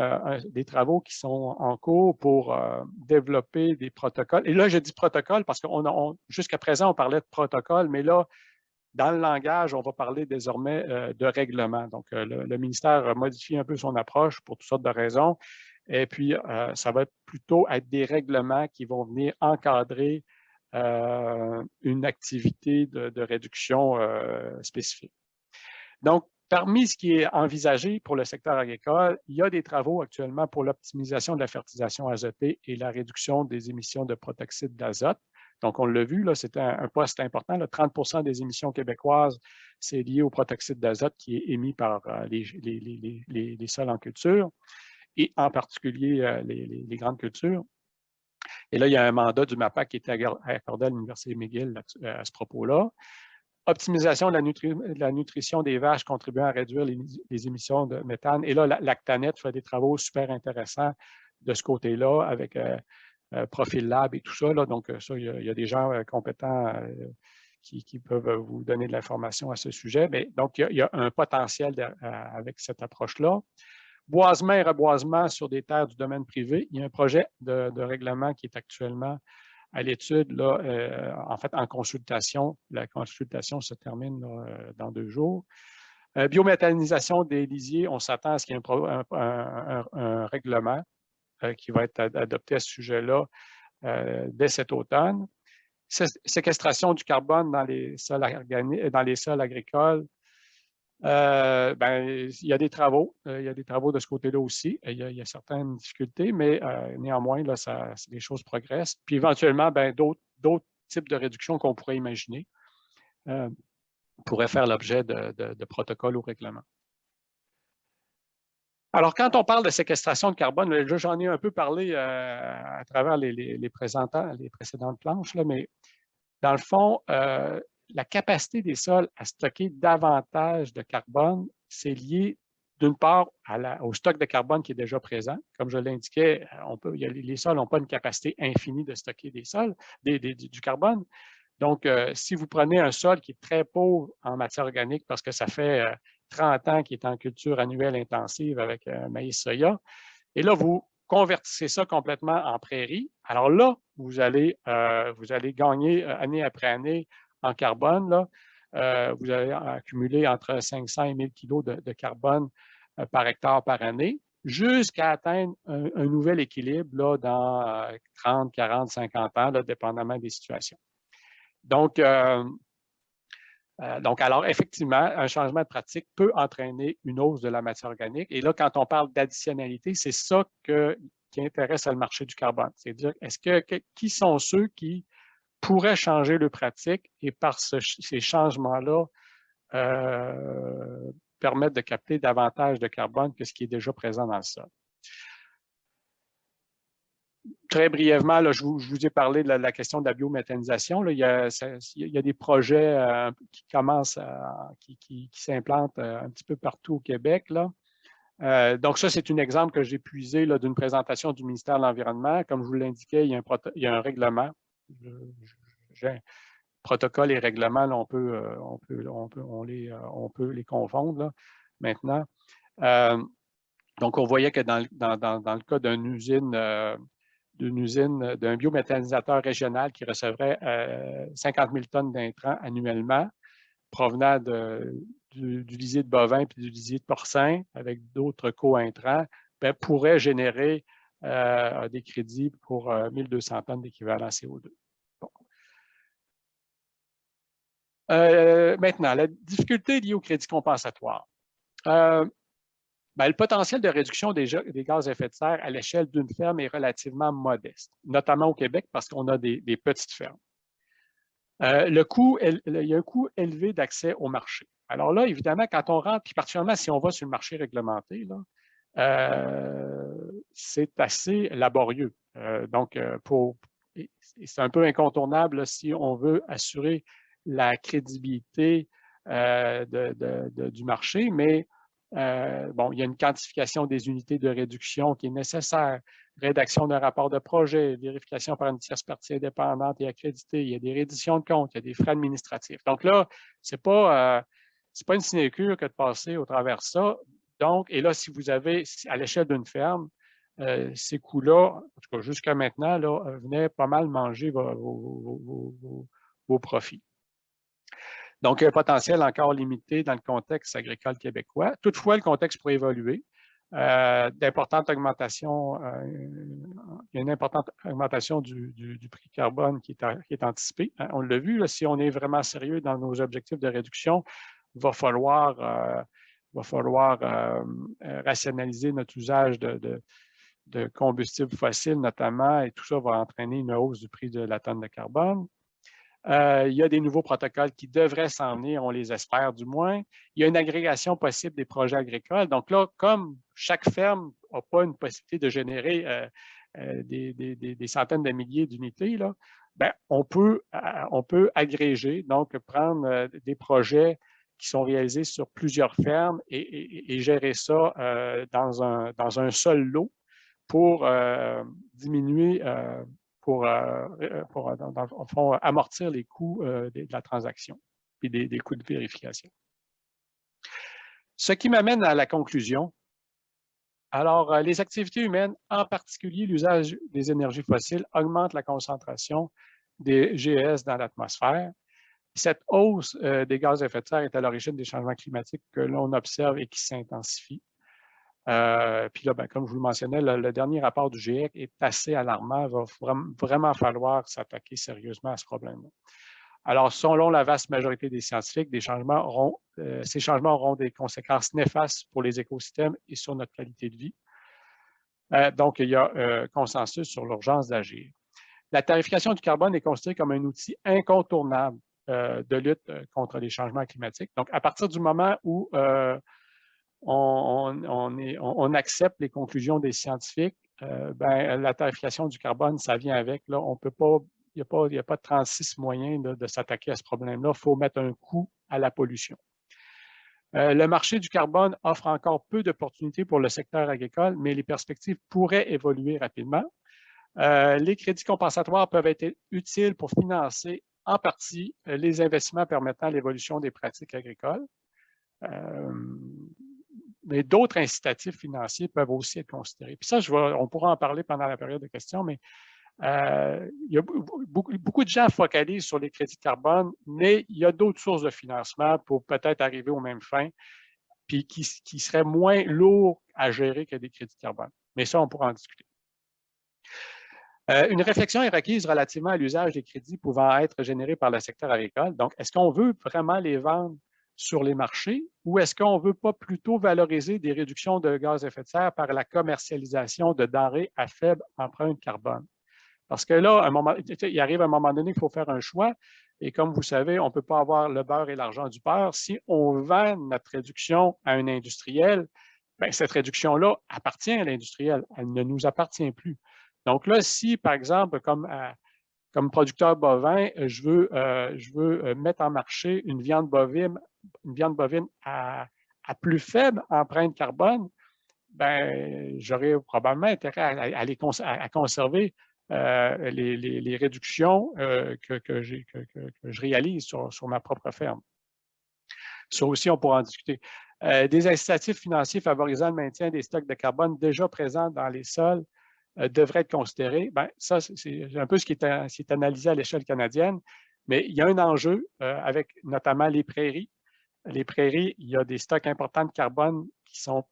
des travaux qui sont en cours pour développer des protocoles. Et là, je dis protocole parce que jusqu'à présent, on parlait de protocole, mais là, dans le langage, on va parler désormais de règlement. Donc, le ministère a modifié un peu son approche pour toutes sortes de raisons. Et puis, ça va plutôt être des règlements qui vont venir encadrer une activité de réduction spécifique. Donc, parmi ce qui est envisagé pour le secteur agricole, il y a des travaux actuellement pour l'optimisation de la fertilisation azotée et la réduction des émissions de protoxyde d'azote. Donc, on l'a vu, là, c'est un poste important. Là, 30% des émissions québécoises, c'est lié au protoxyde d'azote qui est émis par les sols en culture et en particulier les grandes cultures. Et là, il y a un mandat du MAPAC qui était accordé à l'Université McGill à ce propos-là. Optimisation de la nutrition des vaches contribuant à réduire les émissions de méthane. Et là, Lactanet fait des travaux super intéressants de ce côté-là avec Profil Lab et tout ça. Là. Donc, ça, il y a des gens compétents qui peuvent vous donner de l'information à ce sujet. Mais, donc, il y a un potentiel avec cette approche-là. Boisement et reboisement sur des terres du domaine privé. Il y a un projet de règlement qui est actuellement à l'étude, en fait, en consultation. La consultation se termine dans 2 jours. Biométhanisation des lisiers, on s'attend à ce qu'il y ait un règlement qui va être adopté à ce sujet-là dès cet automne. Séquestration du carbone dans les sols agricoles. Il y a des travaux. Il y a des travaux de ce côté-là aussi. Il y a certaines difficultés, mais néanmoins, là, les choses progressent. Puis éventuellement, d'autres types de réductions qu'on pourrait imaginer pourraient faire l'objet de protocoles ou règlements. Alors, quand on parle de séquestration de carbone, j'en ai un peu parlé à travers les précédentes planches, là, mais dans le fond, la capacité des sols à stocker davantage de carbone, c'est lié d'une part au stock de carbone qui est déjà présent. Comme je l'indiquais, les sols n'ont pas une capacité infinie de stocker du carbone. Donc, si vous prenez un sol qui est très pauvre en matière organique parce que ça fait 30 ans qu'il est en culture annuelle intensive avec maïs soya, et là, vous convertissez ça complètement en prairie, alors là, vous allez gagner année après année en carbone. Là. Vous allez accumuler entre 500 et 1000 kilos de carbone par hectare par année, jusqu'à atteindre un nouvel équilibre là, dans 30, 40, 50 ans, là, dépendamment des situations. Donc, alors, effectivement, un changement de pratique peut entraîner une hausse de la matière organique. Et là, quand on parle d'additionnalité, c'est ça qui intéresse le marché du carbone. C'est-à-dire, qui sont ceux qui pourraient changer leur pratique et par ces changements-là, permettre de capter davantage de carbone que ce qui est déjà présent dans le sol. Très brièvement, là, je vous ai parlé de la question de la biométhanisation. Là. Il y a des projets qui commencent, qui s'implantent un petit peu partout au Québec. Là. Donc, ça, c'est un exemple que j'ai puisé d'une présentation du ministère de l'Environnement. Comme je vous l'indiquais, il y a un règlement. Protocole et règlement, là, on peut les confondre là, maintenant. Donc, on voyait que dans le cas d'une usine, d'un biométhanisateur régional qui recevrait 50 000 tonnes d'intrants annuellement, provenant du lisier de bovin puis du lisier de porcin, avec d'autres co-intrants, pourrait générer des crédits pour 1200 tonnes d'équivalent CO2. Bon. Maintenant, la difficulté liée au crédit compensatoire. Le potentiel de réduction des gaz à effet de serre à l'échelle d'une ferme est relativement modeste, notamment au Québec parce qu'on a des petites fermes. Il y a un coût élevé d'accès au marché. Alors là, évidemment, quand on rentre, puis particulièrement si on va sur le marché réglementé, c'est assez laborieux. Donc, c'est un peu incontournable là, si on veut assurer la crédibilité du marché, mais il y a une quantification des unités de réduction qui est nécessaire, rédaction d'un rapport de projet, vérification par une tierce partie indépendante et accréditée, il y a des redditions de comptes, il y a des frais administratifs. Donc là, c'est pas une sinécure que de passer au travers de ça. Donc, et là, si vous avez, à l'échelle d'une ferme, ces coûts-là, en tout cas jusqu'à maintenant, là, venaient pas mal manger vos profits. Donc, un potentiel encore limité dans le contexte agricole québécois. Toutefois, le contexte pourrait évoluer. Il y a une importante augmentation du prix carbone qui est anticipée. On l'a vu, là, si on est vraiment sérieux dans nos objectifs de réduction, il va falloir rationaliser notre usage de combustibles fossiles notamment, et tout ça va entraîner une hausse du prix de la tonne de carbone. Il y a des nouveaux protocoles qui devraient s'en venir, on les espère du moins. Il y a une agrégation possible des projets agricoles. Donc là, comme chaque ferme n'a pas une possibilité de générer des centaines de milliers d'unités, on peut agréger, donc prendre des projets qui sont réalisés sur plusieurs fermes et gérer ça dans un seul lot pour diminuer dans le fond, amortir les coûts de la transaction et des coûts de vérification. Ce qui m'amène à la conclusion. Alors, les activités humaines, en particulier l'usage des énergies fossiles, augmentent la concentration des GES dans l'atmosphère. Cette hausse des gaz à effet de serre est à l'origine des changements climatiques que l'on observe et qui s'intensifient. Puis là, comme je vous le mentionnais, le dernier rapport du GIEC est assez alarmant. Il va vraiment falloir s'attaquer sérieusement à ce problème-là. Alors, selon la vaste majorité des scientifiques, ces changements auront des conséquences néfastes pour les écosystèmes et sur notre qualité de vie. Donc, il y a consensus sur l'urgence d'agir. La tarification du carbone est considérée comme un outil incontournable de lutte contre les changements climatiques. Donc, à partir du moment où on accepte les conclusions des scientifiques, la tarification du carbone, ça vient avec. Là, on peut pas, il n'y a pas de 36 moyens de s'attaquer à ce problème-là. Il faut mettre un coût à la pollution. Le marché du carbone offre encore peu d'opportunités pour le secteur agricole, mais les perspectives pourraient évoluer rapidement. Les crédits compensatoires peuvent être utiles pour financer en partie les investissements permettant l'évolution des pratiques agricoles. Mais d'autres incitatifs financiers peuvent aussi être considérés. Puis ça, on pourra en parler pendant la période de questions, mais il y a beaucoup de gens focalisent sur les crédits de carbone, mais il y a d'autres sources de financement pour peut-être arriver aux mêmes fins, puis qui seraient moins lourds à gérer que des crédits de carbone. Mais ça, on pourra en discuter. Une réflexion est requise relativement à l'usage des crédits pouvant être générés par le secteur agricole. Donc, est-ce qu'on veut vraiment les vendre sur les marchés ou est-ce qu'on ne veut pas plutôt valoriser des réductions de gaz à effet de serre par la commercialisation de denrées à faible empreinte carbone? Parce que là, il arrive un moment donné qu'il faut faire un choix. Et comme vous savez, on ne peut pas avoir le beurre et l'argent du beurre. Si on vend notre réduction à un industriel, bien, cette réduction-là appartient à l'industriel. Elle ne nous appartient plus. Donc là, si, par exemple, comme producteur bovin, je veux mettre en marché une viande bovine à plus faible empreinte carbone, ben, j'aurais probablement intérêt à conserver les réductions que je réalise sur ma propre ferme. Ça aussi, on pourra en discuter. Des incitatifs financiers favorisant le maintien des stocks de carbone déjà présents dans les sols devraient être considérés. Ben, ça, c'est un peu ce qui est analysé à l'échelle canadienne, mais il y a un enjeu avec notamment les prairies. Les prairies, il y a des stocks importants de carbone qui sont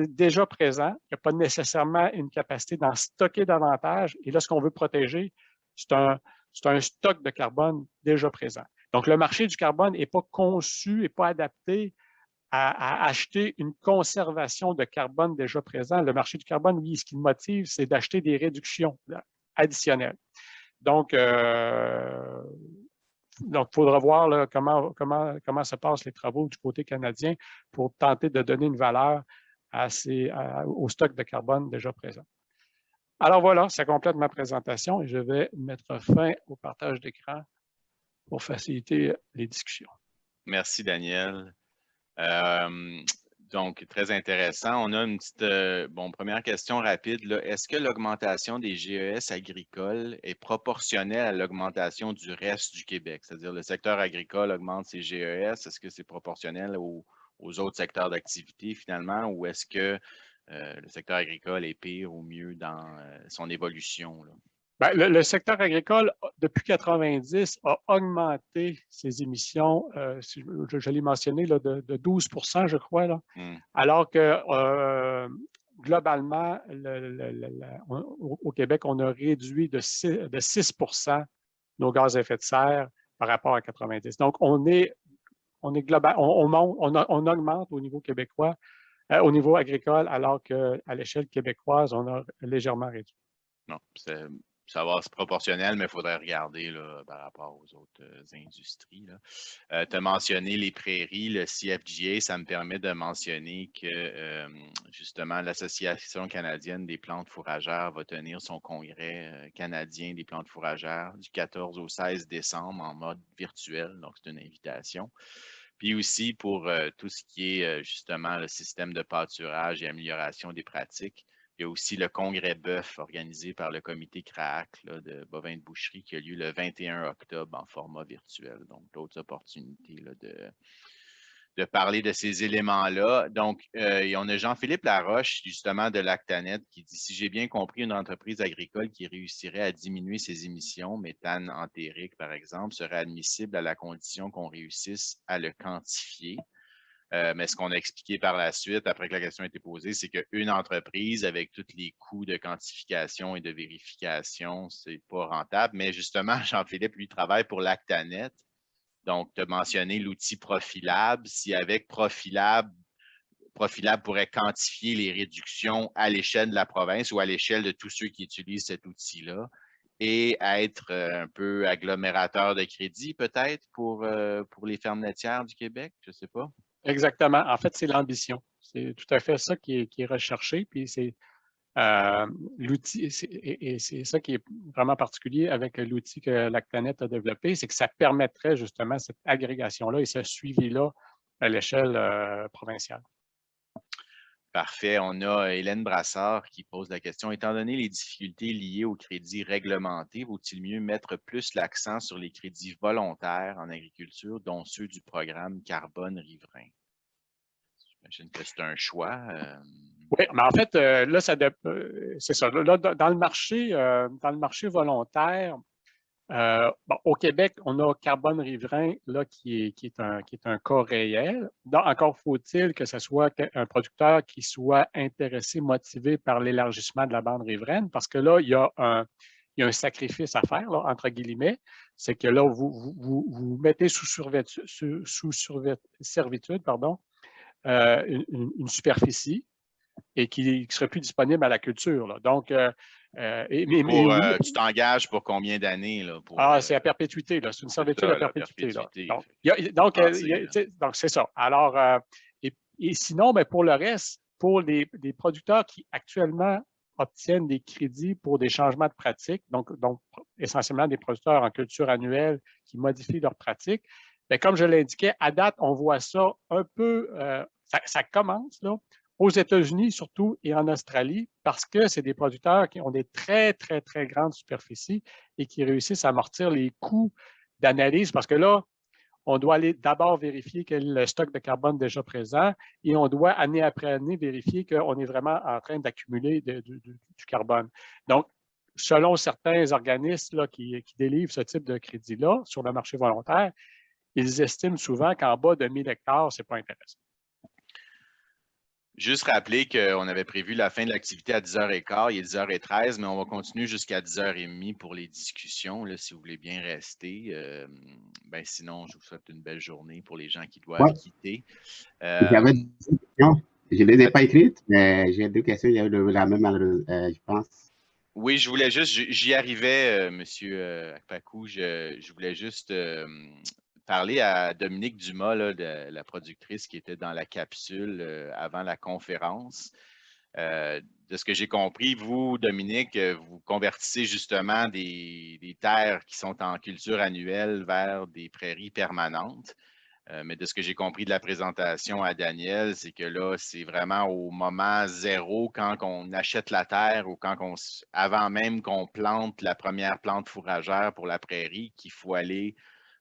déjà présents. Il n'y a pas nécessairement une capacité d'en stocker davantage. Et là, ce qu'on veut protéger, c'est un stock de carbone déjà présent. Donc, le marché du carbone n'est pas conçu et pas adapté à acheter une conservation de carbone déjà présent. Le marché du carbone, lui, ce qui le motive, c'est d'acheter des réductions additionnelles. Donc, il faudra voir là, comment se passent les travaux du côté canadien pour tenter de donner une valeur au stock de carbone déjà présent. Alors voilà, ça complète ma présentation et je vais mettre fin au partage d'écran pour faciliter les discussions. Merci, Daniel. Donc, très intéressant. On a une petite, première question rapide. Est-ce que l'augmentation des GES agricoles est proportionnelle à l'augmentation du reste du Québec? C'est-à-dire, le secteur agricole augmente ses GES. Est-ce que c'est proportionnel aux autres secteurs d'activité finalement, ou est-ce que le secteur agricole est pire ou mieux dans son évolution, là? Bien, le secteur agricole, depuis 1990, a augmenté ses émissions, je l'ai mentionné, là, de 12 je crois, là, alors que globalement, au Québec, on a réduit de 6 nos gaz à effet de serre par rapport à 90. Donc, on global, on augmente au niveau québécois, au niveau agricole, alors qu'à l'échelle québécoise, on a légèrement réduit. Non, ça va, c'est proportionnel, mais il faudrait regarder là, par rapport aux autres industries. Tu as mentionné les prairies, le CFGA, ça me permet de mentionner que justement l'Association canadienne des plantes fourragères va tenir son congrès canadien des plantes fourragères du 14 au 16 décembre en mode virtuel, donc c'est une invitation. Puis aussi pour tout ce qui est justement le système de pâturage et amélioration des pratiques. Il y a aussi le congrès bœuf organisé par le comité CRAAC de bovins de boucherie qui a lieu le 21 octobre en format virtuel. Donc, d'autres opportunités là, de parler de ces éléments-là. Donc, on a Jean-Philippe Laroche, justement, de Lactanet, qui dit « Si j'ai bien compris, une entreprise agricole qui réussirait à diminuer ses émissions, méthane entérique, par exemple, serait admissible à la condition qu'on réussisse à le quantifier. » Mais ce qu'on a expliqué par la suite, après que la question a été posée, c'est qu'une entreprise, avec tous les coûts de quantification et de vérification, c'est pas rentable. Mais justement, Jean-Philippe, lui, travaille pour Lactanet Donc, tu as mentionné l'outil Profilab. Si avec Profilab pourrait quantifier les réductions à l'échelle de la province ou à l'échelle de tous ceux qui utilisent cet outil-là et être un peu agglomérateur de crédit peut-être pour les fermes laitières du Québec, je ne sais pas. Exactement. En fait, c'est l'ambition. C'est tout à fait ça qui est recherché. Puis c'est l'outil, et c'est ça qui est vraiment particulier avec l'outil que Lactanet a développé, c'est que ça permettrait justement cette agrégation-là et ce suivi-là à l'échelle provinciale. Parfait. On a Hélène Brassard qui pose la question. Étant donné les difficultés liées aux crédits réglementés, vaut-il mieux mettre plus l'accent sur les crédits volontaires en agriculture, dont ceux du programme Carbone Riverain? J'imagine que c'est un choix. Oui, mais en fait, là, c'est ça. Là, dans le marché volontaire, bon, au Québec, on a Carbone Riverain là, qui est un cas réel. Donc, encore faut-il que ce soit un producteur qui soit intéressé, motivé par l'élargissement de la bande riveraine, parce que là, il y a un sacrifice à faire, là, entre guillemets. C'est que là, vous mettez sous servitude, pardon, une superficie et qui ne serait plus disponible à la culture. Là. Donc, tu t'engages pour combien d'années? C'est à perpétuité. C'est une servitude à perpétuité. Là. Donc, c'est ça. Alors, et sinon, mais pour le reste, pour les producteurs qui actuellement obtiennent des crédits pour des changements de pratiques, donc essentiellement des producteurs en culture annuelle qui modifient leurs pratiques, bien, comme je l'indiquais, à date, on voit ça un peu, ça commence là, aux États-Unis surtout et en Australie, parce que c'est des producteurs qui ont des très, très, très grandes superficies et qui réussissent à amortir les coûts d'analyse, parce que là, on doit aller d'abord vérifier quel est le stock de carbone déjà présent et on doit, année après année, vérifier qu'on est vraiment en train d'accumuler du carbone. Donc, selon certains organismes là, qui délivrent ce type de crédit-là sur le marché volontaire, ils estiment souvent qu'en bas de 1000 hectares, ce n'est pas intéressant. Juste rappeler qu'on avait prévu la fin de l'activité à 10h15, il est 10h13, mais on va continuer jusqu'à 10h30 pour les discussions, là, si vous voulez bien rester. Sinon, je vous souhaite une belle journée pour les gens qui doivent quitter. J'avais deux questions. Je ne les ai pas écrites, mais j'ai deux questions. Il y a eu la même, je pense. Oui, je voulais juste, j'y arrivais, M. Akpakou, je voulais juste parler à Dominique Dumas, là, de la productrice qui était dans la capsule avant la conférence. De ce que j'ai compris, vous, Dominique, vous convertissez justement des terres qui sont en culture annuelle vers des prairies permanentes. Mais de ce que j'ai compris de la présentation à Daniel, c'est que là, c'est vraiment au moment zéro, quand on achète la terre ou avant même qu'on plante la première plante fourragère pour la prairie, qu'il faut aller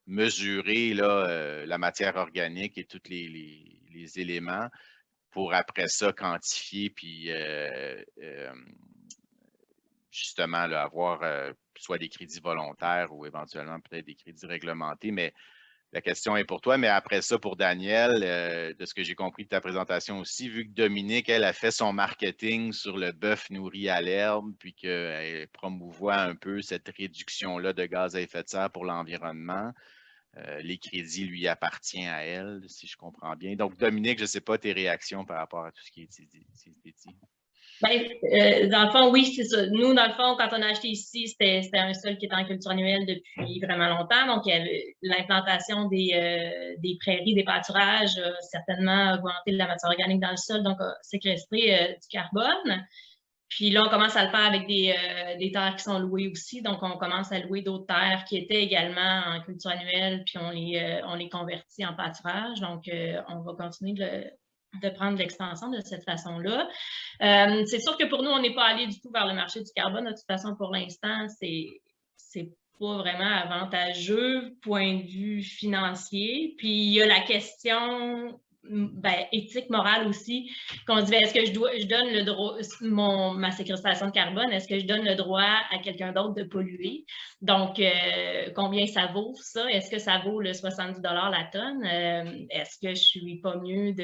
mesurer là, la matière organique et tous les éléments pour après ça quantifier puis justement là, avoir soit des crédits volontaires ou éventuellement peut-être des crédits réglementés. Mais la question est pour toi, mais après ça, pour Daniel, de ce que j'ai compris de ta présentation aussi, vu que Dominique, elle a fait son marketing sur le bœuf nourri à l'herbe, puis qu'elle promouvoit un peu cette réduction-là de gaz à effet de serre pour l'environnement, les crédits lui appartiennent à elle, si je comprends bien. Donc, Dominique, je ne sais pas tes réactions par rapport à tout ce qui est dit. Dans le fond, oui, c'est ça. Nous, dans le fond, quand on a acheté ici, c'était un sol qui était en culture annuelle depuis vraiment longtemps. Donc, il y avait l'implantation des prairies, des pâturages, certainement augmenté la matière organique dans le sol, donc séquestrer du carbone. Puis là, on commence à le faire avec des terres qui sont louées aussi. Donc, on commence à louer d'autres terres qui étaient également en culture annuelle, puis on les convertit en pâturage. Donc, on va continuer de prendre l'extension de cette façon-là. C'est sûr que pour nous, on n'est pas allé du tout vers le marché du carbone. De toute façon, pour l'instant, c'est pas vraiment avantageux, point de vue financier. Puis, il y a la question éthique, morale aussi, qu'on dit, est-ce que je donne le droit, ma séquestration de carbone, est-ce que je donne le droit à quelqu'un d'autre de polluer? Donc, combien ça vaut ça? Est-ce que ça vaut le 70 $ la tonne? Est-ce que je suis pas mieux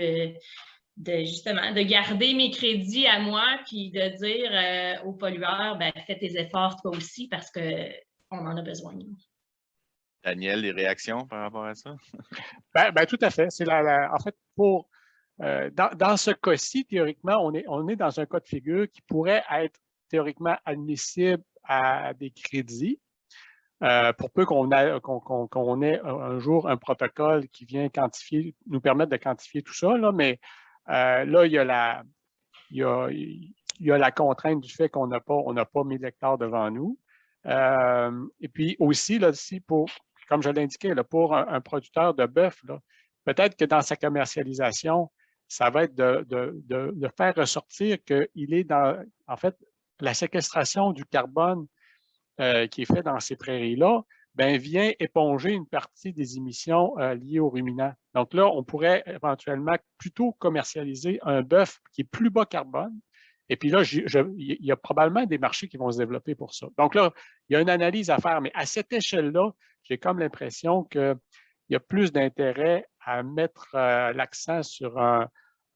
justement, de garder mes crédits à moi puis de dire aux pollueurs, fais tes efforts toi aussi parce qu'on en a besoin. Daniel, des réactions par rapport à ça? Ben, tout à fait. C'est en fait, dans ce cas-ci, théoriquement, on est dans un cas de figure qui pourrait être théoriquement admissible à des crédits, pour peu qu'on ait un jour un protocole qui vient nous permettre de quantifier tout ça, là, mais là, il y a la contrainte du fait qu'on n'a pas 1000 hectares devant nous. Et puis aussi, là, comme je l'indiquais, pour un producteur de bœuf, peut-être que dans sa commercialisation, ça va être de faire ressortir qu'il est en fait, la séquestration du carbone qui est fait dans ces prairies-là, vient éponger une partie des émissions liées aux ruminants. Donc là, on pourrait éventuellement plutôt commercialiser un bœuf qui est plus bas carbone. Et puis là, il y a probablement des marchés qui vont se développer pour ça. Donc là, il y a une analyse à faire, mais à cette échelle-là, j'ai comme l'impression qu'il y a plus d'intérêt à mettre l'accent sur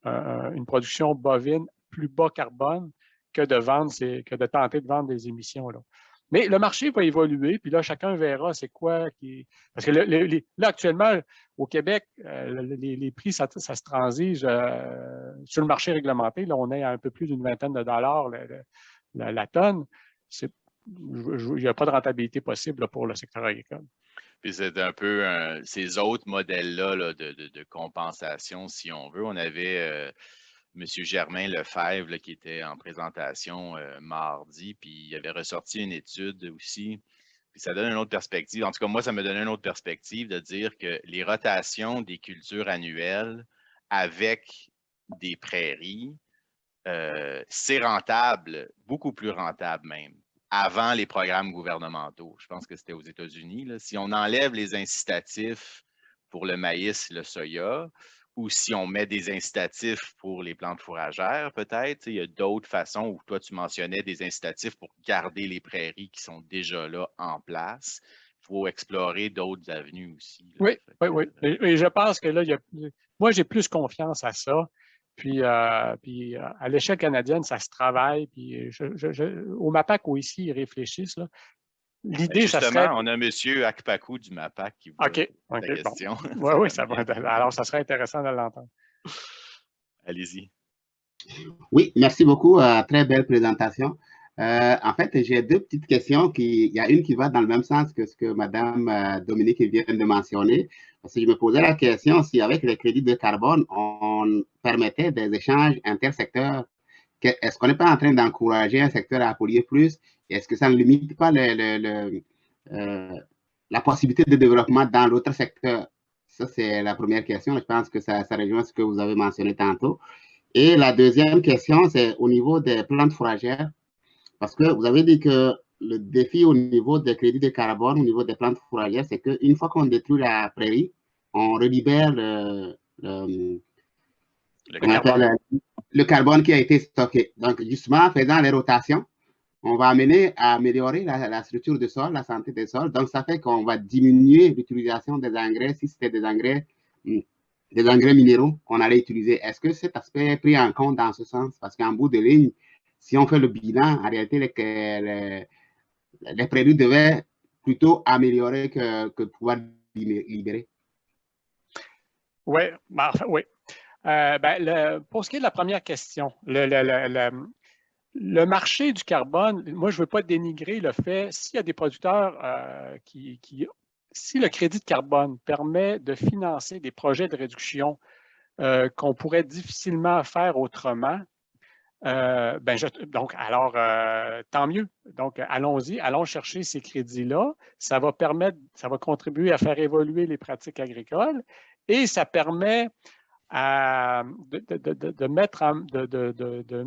une production bovine plus bas carbone que de tenter de vendre des émissions, là. Mais le marché va évoluer, puis là, chacun verra c'est quoi qui. Parce que là, actuellement, au Québec, les prix, ça se transige sur le marché réglementé. Là, on est à un peu plus d'une vingtaine de dollars la tonne. Il n'y a pas de rentabilité possible là, pour le secteur agricole. Puis c'est un peu ces autres modèles-là là, de compensation, si on veut. On avait M. Germain Lefebvre là, qui était en présentation mardi, puis il avait ressorti une étude aussi. Puis ça donne une autre perspective. En tout cas, moi, ça me donne une autre perspective de dire que les rotations des cultures annuelles avec des prairies, c'est rentable, beaucoup plus rentable même, avant les programmes gouvernementaux. Je pense que c'était aux États-Unis. Si on enlève les incitatifs pour le maïs, le soya, ou si on met des incitatifs pour les plantes fourragères, peut-être. Il y a d'autres façons où toi, tu mentionnais des incitatifs pour garder les prairies qui sont déjà là en place. Il faut explorer d'autres avenues aussi. Là. Oui. Et je pense que là, moi, j'ai plus confiance à ça. Puis à l'échelle canadienne, ça se travaille. Puis au MAPAC, ici, ils réfléchissent. Là. L'idée, ça serait... on a M. Akpakou du MAPAC qui vous pose la question. Bon. Oui, ça va. Alors, ça serait intéressant de l'entendre. Allez-y. Oui, merci beaucoup. Très belle présentation. En fait, j'ai deux petites questions. Il y a une qui va dans le même sens que ce que Mme Dominique vient de mentionner. Parce que je me posais la question si avec les crédits de carbone, on permettait des échanges intersecteurs. Est-ce qu'on n'est pas en train d'encourager un secteur à polluer plus? Est-ce que ça ne limite pas la possibilité de développement dans l'autre secteur? Ça, c'est la première question. Je pense que ça rejoint ce que vous avez mentionné tantôt. Et la deuxième question, c'est au niveau des plantes fourragères. Parce que vous avez dit que le défi au niveau des crédits de carbone, au niveau des plantes fourragères, c'est qu'une fois qu'on détruit la prairie, on relibère le carbone qui a été stocké. Donc, justement, en faisant les rotations, on va amener à améliorer la structure du sol, la santé des sols. Donc, ça fait qu'on va diminuer l'utilisation des engrais, si c'était des engrais minéraux qu'on allait utiliser. Est-ce que cet aspect est pris en compte dans ce sens? Parce qu'en bout de ligne, si on fait le bilan, en réalité, les prairies devaient plutôt améliorer que pouvoir libérer. Oui, oui. Pour ce qui est de la première question, le marché du carbone, moi, je ne veux pas dénigrer le fait, s'il y a des producteurs si le crédit de carbone permet de financer des projets de réduction qu'on pourrait difficilement faire autrement, tant mieux. Donc, allons-y, allons chercher ces crédits-là. Ça va contribuer à faire évoluer les pratiques agricoles et ça permet de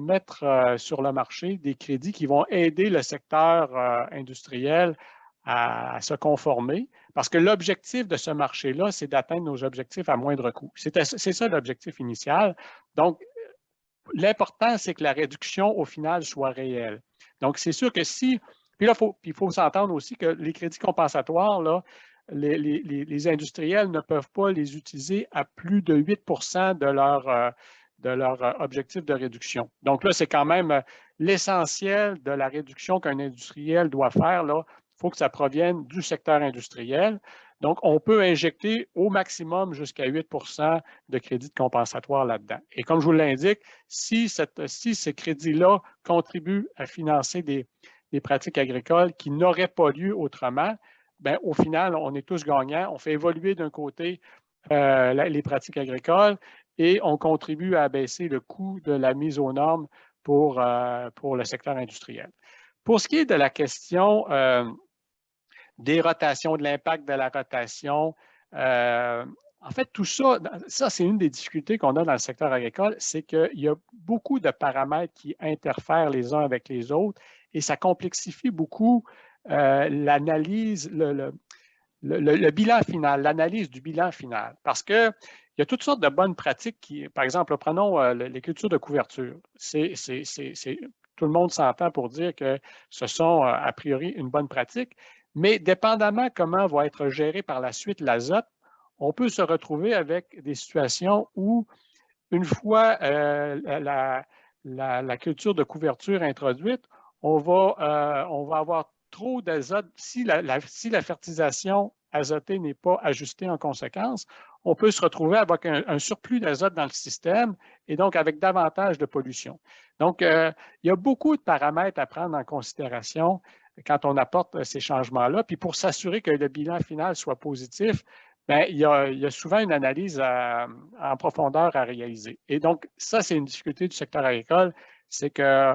mettre sur le marché des crédits qui vont aider le secteur industriel à se conformer. Parce que l'objectif de ce marché-là, c'est d'atteindre nos objectifs à moindre coût. C'est ça l'objectif initial. Donc, l'important, c'est que la réduction, au final, soit réelle. Donc, c'est sûr que si... Puis là, il faut s'entendre aussi que les crédits compensatoires, là, les industriels ne peuvent pas les utiliser à plus de 8 de leur objectif de réduction. Donc là, c'est quand même l'essentiel de la réduction qu'un industriel doit faire. Il faut que ça provienne du secteur industriel. Donc, on peut injecter au maximum jusqu'à 8 de crédits de compensatoire là-dedans. Et comme je vous l'indique, si ces crédits-là contribuent à financer des pratiques agricoles qui n'auraient pas lieu autrement, bien, au final, on est tous gagnants. On fait évoluer d'un côté les pratiques agricoles et on contribue à abaisser le coût de la mise aux normes pour le secteur industriel. Pour ce qui est de la question des rotations, de l'impact de la rotation, en fait, tout ça, c'est une des difficultés qu'on a dans le secteur agricole, c'est qu'il y a beaucoup de paramètres qui interfèrent les uns avec les autres et ça complexifie beaucoup l'analyse, le bilan final, l'analyse du bilan final. Parce qu'il y a toutes sortes de bonnes pratiques qui, par exemple, prenons les cultures de couverture. Tout le monde s'entend pour dire que ce sont a priori une bonne pratique, mais dépendamment comment va être géré par la suite l'azote, on peut se retrouver avec des situations où, une fois la culture de couverture introduite, on va avoir trop d'azote. Si la fertilisation azotée n'est pas ajustée en conséquence, on peut se retrouver avec un surplus d'azote dans le système et donc avec davantage de pollution. Donc, il y a beaucoup de paramètres à prendre en considération quand on apporte ces changements-là. Puis pour s'assurer que le bilan final soit positif, bien, il y a souvent une analyse en profondeur à réaliser. Et donc, ça, c'est une difficulté du secteur agricole, c'est que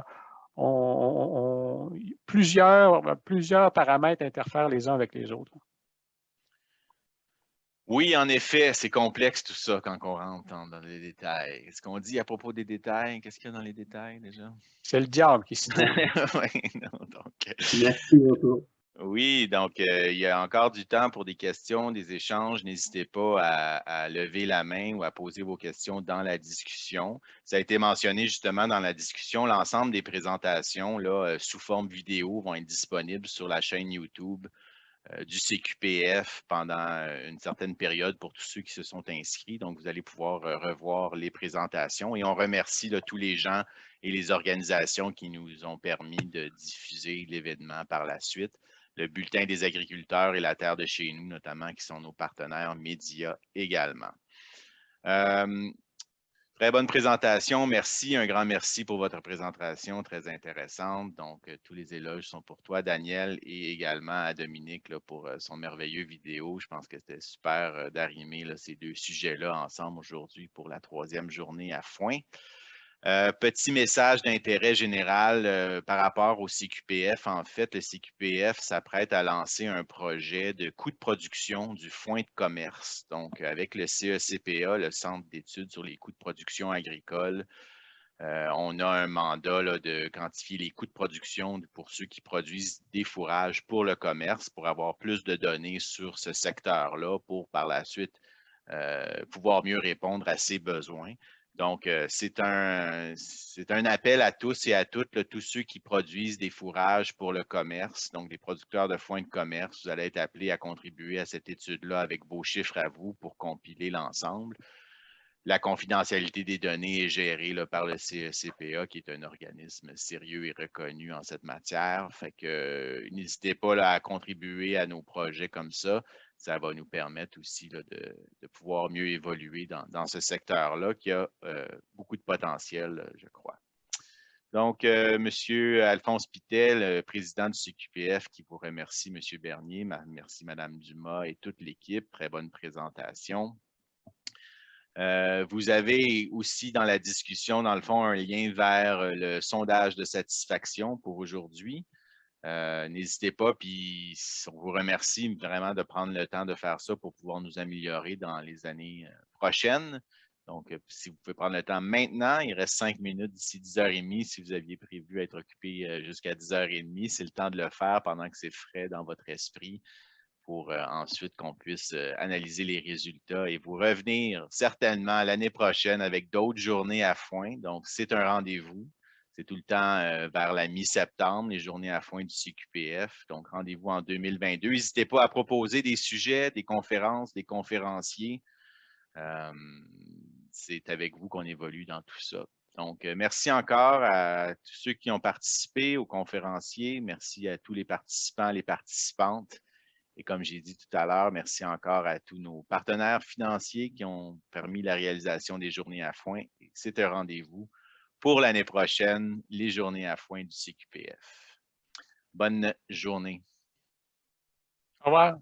plusieurs paramètres interfèrent les uns avec les autres. Oui, en effet, c'est complexe tout ça quand on rentre dans les détails. Qu'est-ce qu'on dit à propos des détails? Qu'est-ce qu'il y a dans les détails déjà? C'est le diable qui s'y trouve. Oui, non, donc, Merci beaucoup. oui, donc il y a encore du temps pour des questions, des échanges. N'hésitez pas à lever la main ou à poser vos questions dans la discussion. Ça a été mentionné justement dans la discussion. L'ensemble des présentations là, sous forme vidéo vont être disponibles sur la chaîne YouTube du CQPF pendant une certaine période pour tous ceux qui se sont inscrits. Donc, vous allez pouvoir revoir les présentations et on remercie là, tous les gens et les organisations qui nous ont permis de diffuser l'événement par la suite. Le Bulletin des agriculteurs et la Terre de chez nous, notamment, qui sont nos partenaires médias également. Très bonne présentation. Merci, un grand merci pour votre présentation très intéressante. Donc, tous les éloges sont pour toi, Daniel, et également à Dominique là, pour son merveilleux vidéo. Je pense que c'était super d'arrimer ces deux sujets-là ensemble aujourd'hui pour la 3e journée à Foin. Petit message d'intérêt général par rapport au CQPF. En fait, le CQPF s'apprête à lancer un projet de coût de production du foin de commerce. Donc, avec le CECPA, le Centre d'études sur les coûts de production agricole, on a un mandat là, de quantifier les coûts de production pour ceux qui produisent des fourrages pour le commerce, pour avoir plus de données sur ce secteur-là, pour par la suite pouvoir mieux répondre à ses besoins. Donc, c'est un appel à tous et à toutes, là, tous ceux qui produisent des fourrages pour le commerce, donc des producteurs de foin de commerce. Vous allez être appelés à contribuer à cette étude-là avec vos chiffres à vous pour compiler l'ensemble. La confidentialité des données est gérée là, par le CECPA, qui est un organisme sérieux et reconnu en cette matière. Fait que n'hésitez pas là, à contribuer à nos projets comme ça. Ça va nous permettre aussi là, de pouvoir mieux évoluer dans ce secteur-là qui a beaucoup de potentiel, je crois. Donc, M. Alphonse Pitel, président du CQPF, qui vous remercie, M. Bernier, merci Mme Dumas et toute l'équipe. Très bonne présentation. Vous avez aussi dans la discussion, dans le fond, un lien vers le sondage de satisfaction pour aujourd'hui. N'hésitez pas, puis on vous remercie vraiment de prendre le temps de faire ça pour pouvoir nous améliorer dans les années prochaines. Donc, si vous pouvez prendre le temps maintenant, il reste 5 minutes d'ici 10h30. Si vous aviez prévu être occupé jusqu'à 10h30, c'est le temps de le faire pendant que c'est frais dans votre esprit pour ensuite qu'on puisse analyser les résultats et vous revenir certainement l'année prochaine avec d'autres journées à foin. Donc, c'est un rendez-vous. C'est tout le temps vers la mi-septembre, les journées à foin du CQPF. Donc, rendez-vous en 2022. N'hésitez pas à proposer des sujets, des conférences, des conférenciers. C'est avec vous qu'on évolue dans tout ça. Donc, merci encore à tous ceux qui ont participé, aux conférenciers. Merci à tous les participants, les participantes. Et comme j'ai dit tout à l'heure, merci encore à tous nos partenaires financiers qui ont permis la réalisation des journées à foin. C'est un rendez-vous pour l'année prochaine, les journées à foin du CQPF. Bonne journée. Au revoir.